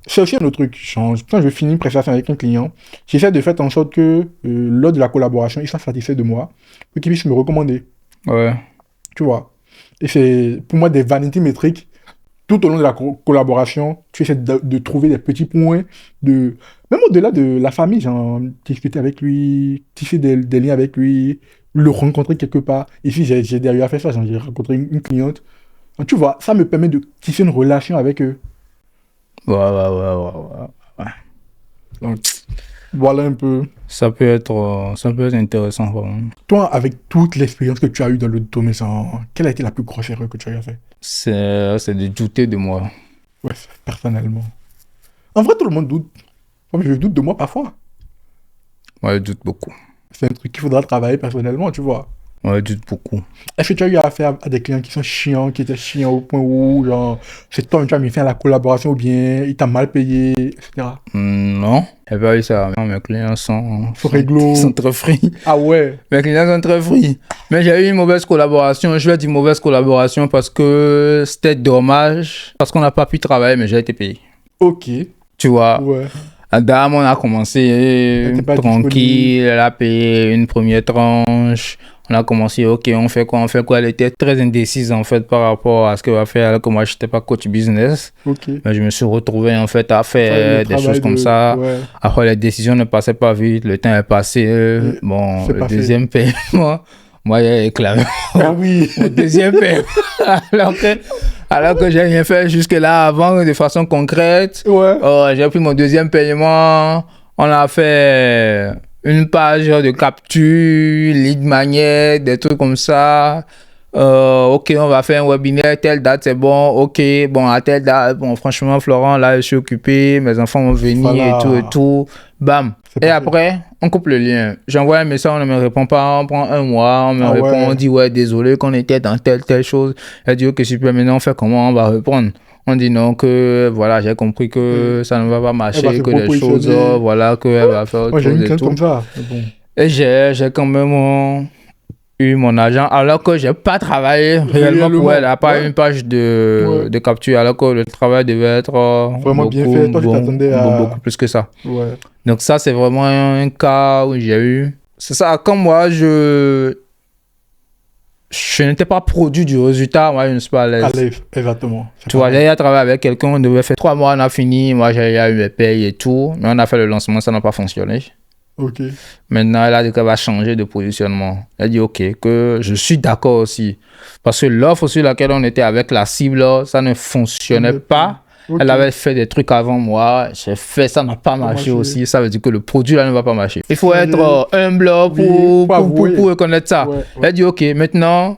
C'est aussi un autre truc. Quand je finis une prestation avec un client, j'essaie de faire en sorte que lors de la collaboration, ils soient satisfaits de moi pour qu'ils puissent me recommander. Ouais. Tu vois. Et c'est pour moi des vanity métriques. Tout au long de la collaboration, tu essaies de trouver des petits points, même au-delà de la famille, genre discuter avec lui, tisser des liens avec lui, le rencontrer quelque part. Ici, j'ai d'ailleurs fait ça, j'ai rencontré une cliente. Donc, tu vois, ça me permet de tisser une relation avec eux. Ouais. Donc, voilà un peu. Ça peut être intéressant, vraiment. Toi, avec toute l'expérience que tu as eue dans le domaine, quelle a été la plus grosse erreur que tu as fait? C'est de douter de moi. Ouais, personnellement. En vrai, tout le monde doute. Moi, je doute de moi parfois. Ouais, je doute beaucoup. C'est un truc qu'il faudra travailler personnellement, tu vois. Ouais, je doute beaucoup. Est-ce que tu as eu affaire à des clients qui sont chiants, qui étaient chiants au point où, genre, c'est toi, tu as mis fin à la collaboration ou bien il t'a mal payé, etc. Non, j'ai pas eu ça. Mes clients sont réglo. Sont très free. Ah ouais. Mes clients sont très free. Mais j'ai eu une mauvaise collaboration. Je vais dire mauvaise collaboration parce que c'était dommage. Parce qu'on n'a pas pu travailler, mais j'ai été payé. Ok. Tu vois. Ouais. La dame, on a commencé tranquille. Elle a payé une première tranche. On a commencé, ok, on fait quoi. Elle était très indécise en fait par rapport à ce qu'elle va faire. Alors que moi, je n'étais pas coach business. Ok. Mais je me suis retrouvé en fait à faire des choses comme ça. Ouais. Après, les décisions ne passaient pas vite. Le temps est passé. Bon, le deuxième paiement, moi, j'ai éclaté. Ah oui. Le deuxième paiement. Alors que j'ai rien fait jusque-là avant de façon concrète. Ouais. J'ai pris mon deuxième paiement. On a fait une page de capture, lead magnet, des trucs comme ça. Ok, on va faire un webinaire, telle date, c'est bon. Ok, bon, à telle date, bon, franchement, Florent, là, je suis occupé, mes enfants vont venir Voilà. et tout. Bam. C'est Et parfait. après, on coupe le lien. J'envoie un message, on ne me répond pas. On prend un mois, on me Ah répond, ouais. on dit, ouais, désolé qu'on était dans telle chose. Elle dit, ok, super, maintenant, on fait comment? On va répondre. On dit non, que voilà, j'ai compris que ça ne va pas marcher, se que les choses, repositionner. voilà, qu'elle va faire autre Moi, j'ai chose une et crainte tout. comme ça. Mais bon. Et j'ai quand même eu mon argent, alors que j'ai pas travaillé réellement pour elle, à part ouais. une page Ouais. de capture, alors que le travail devait être Vraiment bien fait. Toi, tu t'attendais à... beaucoup plus que ça. Ouais. Donc ça, c'est vraiment un cas où j'ai eu... C'est ça, comme moi, je n'étais pas produit du résultat, moi, je ne suis pas à l'aise. À l'aise, exactement. C'est Tu vois, pareil. j'ai travaillé avec quelqu'un, on devait faire 3 mois, on a fini, moi, j'ai eu mes payes et tout, mais on a fait le lancement, ça n'a pas fonctionné. Ok. Maintenant, elle a dit qu'elle va changer de positionnement. Elle dit, OK, que je suis d'accord aussi. Parce que l'offre sur laquelle on était avec la cible, là, ça ne fonctionnait pas. Ok. Elle avait fait des trucs avant moi. J'ai fait, ça n'a pas marché aussi. Ça veut dire que le produit là ne va pas marcher. Il faut être humble pour reconnaître ça. Ouais, ouais. Elle dit, OK, maintenant,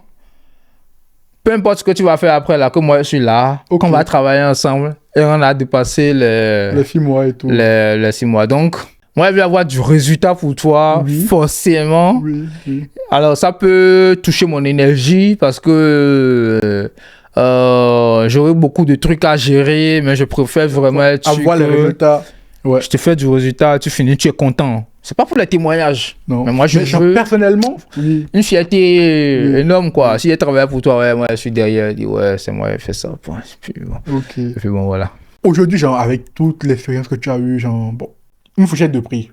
peu importe ce que tu vas faire après là, que moi je suis là, Ok. qu'on va travailler ensemble. Et on a dépassé Les 6 mois et tout. les 6 mois. Donc, moi, je vais avoir du résultat pour toi, Oui. forcément. Oui, oui. Alors, ça peut toucher mon énergie parce que j'aurai beaucoup de trucs à gérer, mais je préfère vraiment être sûr Avoir les que résultats. Ouais. je te fais du résultat, tu finis, tu es content. C'est pas pour les témoignages. Non. Mais moi, je genre, veux personnellement, oui. une fierté Oui. énorme, quoi. Si j'ai travaillé pour toi, ouais, moi, je suis derrière, je dis, ouais, c'est moi qui ai fait ça. Point. Et puis, bon. Ok. Et puis, bon, voilà. Aujourd'hui, genre, avec toute l'expérience que tu as eue, genre, bon, une fourchette de prix.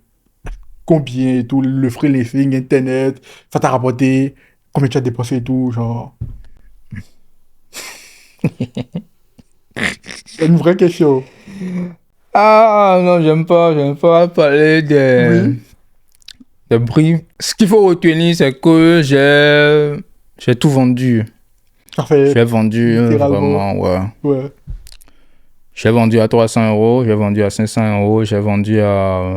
Combien et tout, le freelancing, Internet, ça t'a rapporté, combien tu as dépensé et tout, genre. C'est une vraie question. Ah non, j'aime pas parler Oui. des prix. Ce qu'il faut retenir, c'est que j'ai tout vendu. Parfait. J'ai vendu littéralement. vraiment, ouais. Ouais. J'ai vendu à 300 €, j'ai vendu à 500 €, j'ai vendu à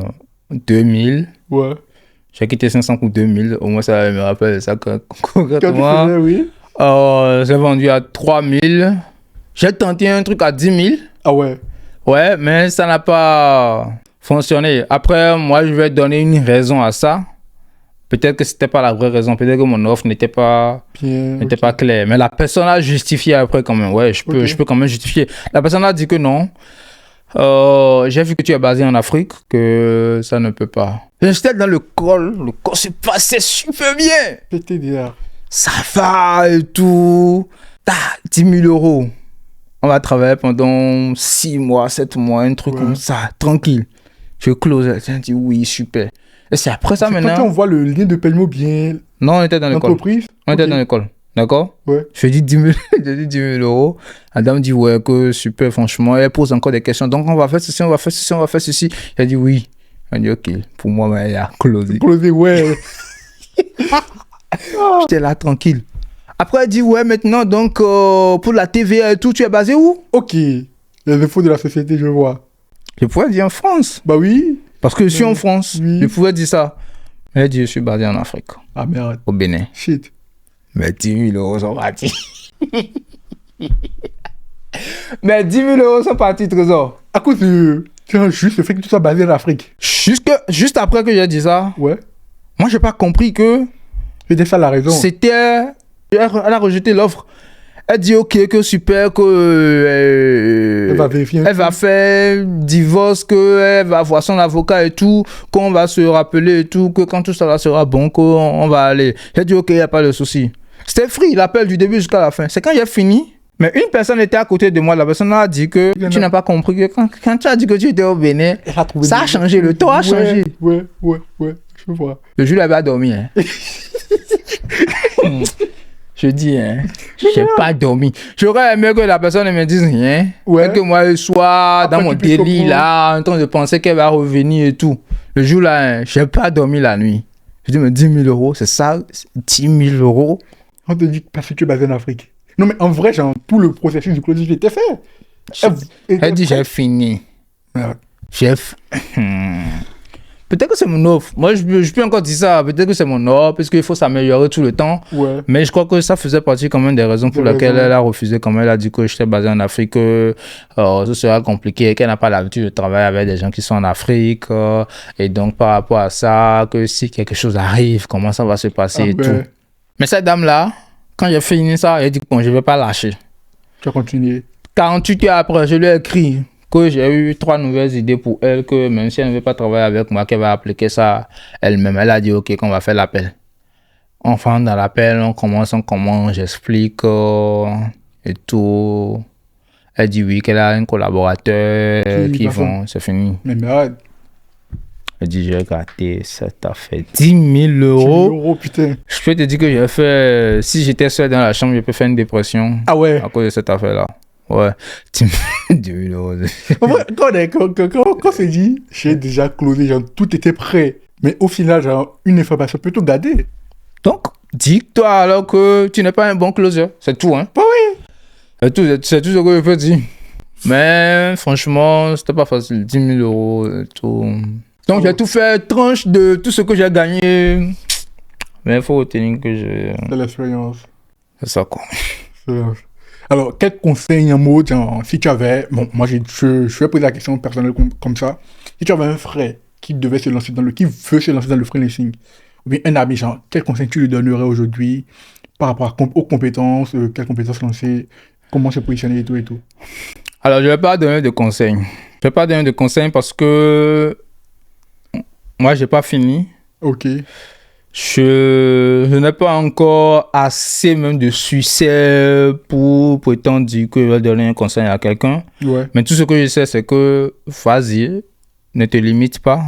2000. Ouais. J'ai quitté 500 pour 2000, au moins ça me rappelle ça Quand tu concrètement. faisais, oui. J'ai vendu à 3000. J'ai tenté un truc à 10 000. Ah ouais. Ouais, mais ça n'a pas fonctionné. Après, moi, je vais donner une raison à ça. Peut-être que c'était pas la vraie raison. Peut-être que mon offre n'était pas Bien. pas claire. Mais la personne a justifié après quand même. Ouais, je peux quand même justifier. La personne a dit que non. J'ai vu que tu es basé en Afrique, que ça ne peut pas. J'étais dans le call se passait super bien. Pété déjà. Ça va et tout. 10 000 €. On va travailler pendant 6 mois, 7 mois, un truc comme ça, tranquille. Je close, je dis oui, super. Et c'est après ça maintenant. Quand on voit le lien de paiement bien. Non, on était dans l'école. L'entreprise. On était dans l'école. D'accord? Ouais. Je dis 10 000, je dis 10 000 €. La dame dit ouais, que super, franchement. Elle pose encore des questions. Donc, on va faire ceci, on va faire ceci, on va faire ceci. Elle dit oui. Elle dit ok. Pour moi, mais elle a closé. Closé, ouais. J'étais là tranquille. Après, elle dit ouais, maintenant, donc, pour la TVA et tout, tu es basé où? Ok. Les infos de la société, je vois. Je pouvais dire en France. Bah oui. Parce que je suis en France. Oui. Je pouvais dire ça. Mais elle dit je suis basé en Afrique. Ah merde. Au Bénin. Shit. Mais 10 000 € sont partis. Mais 10 000 € sont partis, Trésor. À cause de. Juste le fait que tu sois basé en Afrique. Juste après que j'ai dit ça, Ouais. moi, j'ai pas compris que C'était ça la raison. c'était... Elle a rejeté l'offre. Elle dit ok, que super, que... Elle va vérifier. Elle va faire divorce, qu'elle va voir son avocat et tout, qu'on va se rappeler et tout, que quand tout ça sera bon, qu'on va aller. J'ai dit ok, il n'y a pas de souci. C'était free, l'appel du début jusqu'à la fin. C'est quand j'ai fini, mais une personne était à côté de moi, la personne a dit que tu n'as pas compris que quand tu as dit que tu étais au Bénin, ça a changé, le temps a changé. Ouais, je vois. Le jour, il avait dormi. Hein. Je dis, hein, j'ai pas dormi. J'aurais aimé que la personne ne me dise rien. Ouais. Et que moi, je sois Après, dans mon tu puisses délit comprendre. là, en train de penser qu'elle va revenir et tout. Le jour là, hein, j'ai pas dormi la nuit. Je dis, mais 10 000 €, c'est ça? 10 000 €? On te dit parce que tu es basé en Afrique. Non, mais en vrai, genre, tout le processus du closing était fait. Elle dit, j'ai fini. Merde. Chef, Peut-être que c'est mon offre. Moi, je peux encore dire ça. Peut-être que c'est mon offre, parce qu'il faut s'améliorer tout le temps. Ouais. Mais je crois que ça faisait partie quand même des raisons pour lesquelles elle a refusé. Comme elle a dit que j'étais basé en Afrique, que ce sera compliqué, qu'elle n'a pas l'habitude de travailler avec des gens qui sont en Afrique. Et donc, par rapport à ça, que si quelque chose arrive, comment ça va se passer et tout. Mais cette dame-là, quand j'ai fini ça, elle a dit bon, je ne vais pas lâcher. Tu as continué. 48 heures après, je lui ai écrit que j'ai eu 3 nouvelles idées pour elle, que même si elle ne veut pas travailler avec moi, qu'elle va appliquer ça elle-même. Elle a dit ok, qu'on va faire l'appel. Enfin, dans l'appel, on commence, j'explique et tout. Elle dit oui, qu'elle a un collaborateur qui vont, c'est fini. Mais arrête. Elle dit j'ai gâté cette affaire. 10 000 euros. 10 000 euros, putain. Je peux te dire que j'ai fait, si j'étais seul dans la chambre, je peux faire une dépression. Ah ouais. À cause de cette affaire-là. Ouais. 10 000 euros. En vrai, quand c'est dit, j'ai déjà closé, genre, tout était prêt. Mais au final, genre, une information plutôt gardée. Donc, dis-toi alors que tu n'es pas un bon closer. C'est tout, hein? Bah oui. C'est tout ce que je peux dire. Mais franchement, c'était pas facile. 10 000 euros et tout. Donc, j'ai tout fait, tranche de tout ce que j'ai gagné. Mais il faut retenir que C'est l'expérience. C'est ça, quoi. Alors, quel conseil en mode, genre, si tu avais... Bon, moi, je vais poser la question personnelle comme ça. Si tu avais un frère qui veut se lancer dans le freelancing, ou bien un ami, genre, quel conseil tu lui donnerais aujourd'hui par rapport aux compétences, quelles compétences lancer, comment se positionner et tout et tout? Alors, je ne vais pas donner de conseils. Je ne vais pas donner de conseils parce que moi, je n'ai pas fini. Ok. Je n'ai pas encore assez même de succès pour prétendre dire que je vais donner un conseil à quelqu'un. Ouais. Mais tout ce que je sais, c'est que vas-y, ne te limite pas.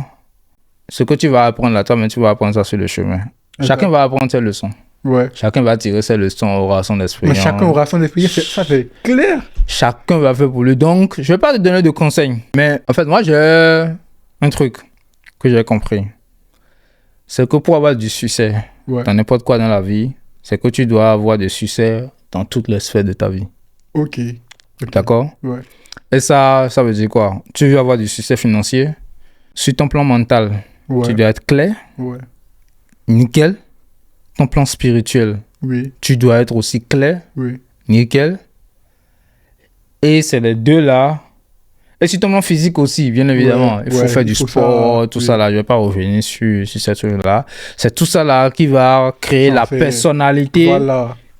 Ce que tu vas apprendre là, toi-même, tu vas apprendre ça sur le chemin. Okay. Chacun va apprendre ses leçons. Ouais. Chacun va tirer ses leçons, aura son expérience. Mais chacun aura son expérience, ça c'est clair. Chacun va faire pour lui. Donc, je ne vais pas te donner de conseils. Mais en fait, moi, j'ai un truc que j'ai compris. C'est que pour avoir du succès dans n'importe quoi dans la vie, c'est que tu dois avoir du succès dans toutes les sphères de ta vie. Ok. D'accord? Ouais. Et ça veut dire quoi? Tu veux avoir du succès financier? Sur ton plan mental, tu dois être clair. Ouais. Nickel. Ton plan spirituel, tu dois être aussi clair. Nickel. Et c'est les deux là. Et sur ton plan physique aussi, bien évidemment. Il faut faire du sport, ça, tout ça là. Je ne vais pas revenir sur ce truc-là. C'est tout ça là qui va créer la personnalité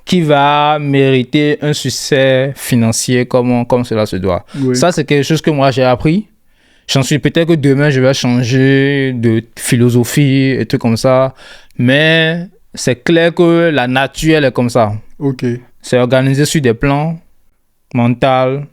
qui va mériter un succès financier comme cela se doit. Ça, c'est quelque chose que moi j'ai appris. J'en suis peut-être que demain, je vais changer de philosophie et tout comme ça. Mais c'est clair que la nature, elle est comme ça. Ok. C'est organisé sur des plans mental,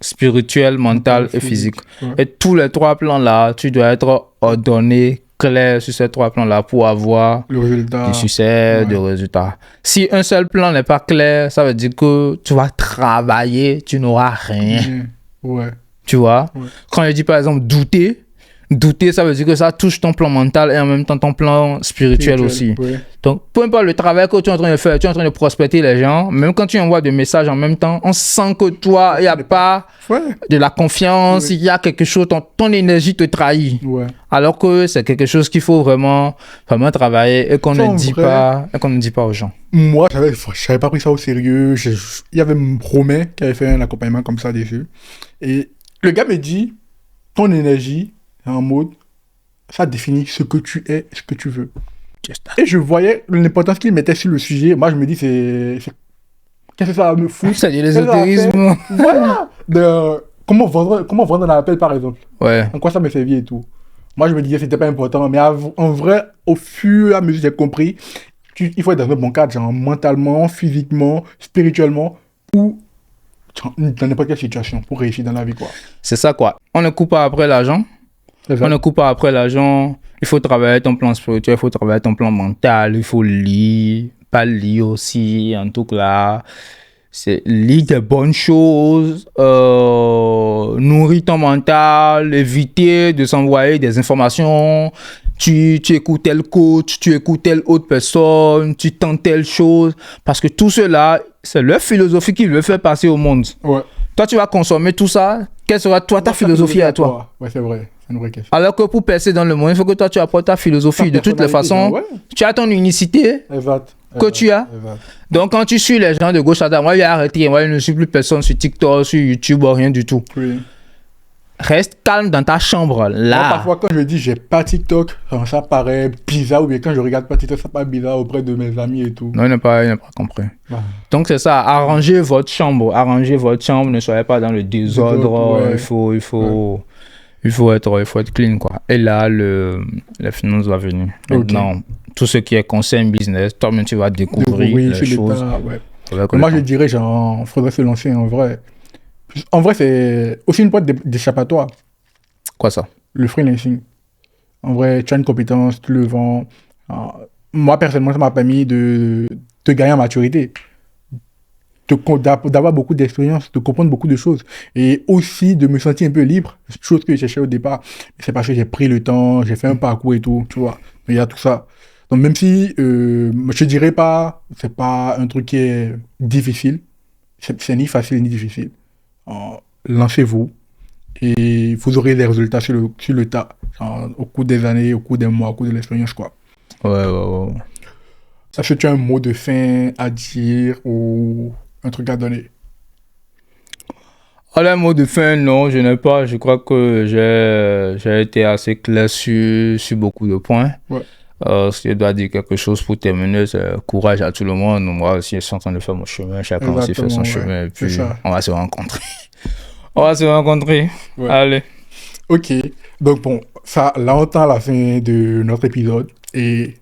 spirituel, mental et physique. Ouais. Et tous les 3 plans-là, tu dois être ordonné, clair sur ces 3 plans-là pour avoir du succès, du résultat. Si un seul plan n'est pas clair, ça veut dire que tu vas travailler, tu n'auras rien. Ouais. Tu vois? Quand je dis par exemple douter, ça veut dire que ça touche ton plan mental et en même temps ton plan spirituel aussi. Donc, peu importe le travail que tu es en train de faire, tu es en train de prospecter les gens, même quand tu envoies des messages en même temps, on sent que toi, il n'y a pas de la confiance, il y a quelque chose, ton énergie te trahit. Alors que c'est quelque chose qu'il faut vraiment travailler et qu'on ne dit pas aux gens. Moi, je n'avais pas pris ça au sérieux. Il y avait Romain qui avait fait un accompagnement comme ça dessus. Et le gars me dit, ton énergie, en mode, ça définit ce que tu es, ce que tu veux. Et je voyais l'importance qu'il mettait sur le sujet. Moi, je me dis, qu'est-ce que ça me fout? C'est de l'ésotérisme. Voilà. Comment vendre un appel, par exemple. Ouais. En quoi ça me servit et tout. Moi, je me disais, c'était pas important. Mais en vrai, au fur et à mesure, j'ai compris, il faut être dans un bon cadre, genre mentalement, physiquement, spirituellement, ou dans n'importe quelle situation pour réussir dans la vie, quoi. C'est ça, quoi. On ne court pas après l'argent. On ne court pas après l'argent. Il faut travailler ton plan spirituel, il faut travailler ton plan mental, il faut lire, pas lire aussi, en tout cas. C'est lire des bonnes choses, nourrir ton mental, éviter de s'envoyer des informations. Tu écoutes tel coach, tu écoutes telle autre personne, tu tentes telle chose. Parce que tout cela, c'est leur philosophie qu'ils veulent faire passer au monde. Ouais. Toi, tu vas consommer tout ça. Quelle sera ta philosophie à toi? Ouais, c'est vrai. C'est une vraie question. Alors que pour percer dans le monde, il faut que toi, tu apportes ta philosophie. De toutes les façons, Ouais. tu as ton unicité Exact. que tu as. Exact. Donc, quand tu suis les gens de gauche à droite, moi, il a arrêté. Moi, je ne suis plus personne sur TikTok, sur YouTube, rien du tout. Oui. Reste calme dans ta chambre. Moi, Là, parfois, quand je dis j'ai pas TikTok, ça paraît bizarre, ou bien quand je regarde pas TikTok, ça paraît bizarre auprès de mes amis et tout. non, il n'a pas compris. Ah. Donc, c'est ça. Arrangez votre chambre. Arrangez votre chambre. Ne soyez pas dans le désordre. Ouais. Il faut être clean, quoi. Et là, la finance va venir. Maintenant, tout ce qui est conseil business, toi-même, tu vas découvrir les choses. Ouais. Moi, je dirais, genre, faudrait se lancer en vrai. En vrai, c'est aussi une porte d'échappatoire, Quoi ça? le freelancing. En vrai, tu as une compétence, tu le vends. Moi, personnellement, ça m'a permis de gagner en maturité, d'avoir beaucoup d'expérience, de comprendre beaucoup de choses. Et aussi de me sentir un peu libre, chose que je cherchais au départ. C'est parce que j'ai pris le temps, j'ai fait un parcours et tout, tu vois. Mais il y a tout ça. Donc, même si je dirais pas, c'est pas un truc qui est difficile, c'est ni facile ni difficile. Lancez-vous et vous aurez des résultats sur le tas, au cours des années, au cours des mois, au cours de l'expérience, quoi. Ouais. Est-ce que tu as un mot de fin à dire ou un truc à donner? Un mot de fin, non, je n'ai pas. Je crois que j'ai été assez clair sur beaucoup de points. Ouais. Si je dois dire quelque chose pour terminer, c'est courage à tout le monde. Moi aussi, je suis en train de faire mon chemin. Chacun aussi fait son chemin. Et puis, on va se rencontrer. Ouais. Allez. Ok. Donc, bon, ça, là, on tend à la fin de notre épisode. Et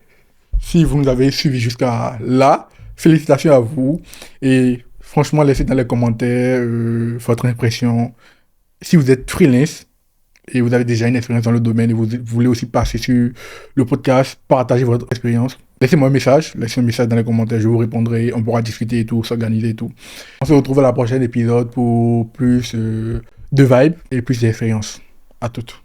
si vous nous avez suivis jusqu'à là, félicitations à vous. Et franchement, laissez dans les commentaires votre impression. Si vous êtes freelance et vous avez déjà une expérience dans le domaine et vous voulez aussi passer sur le podcast, partager votre expérience, laissez-moi un message dans les commentaires, je vous répondrai, on pourra discuter et tout, s'organiser et tout. On se retrouve à la prochaine épisode pour plus de vibes et plus d'expérience. À toutes.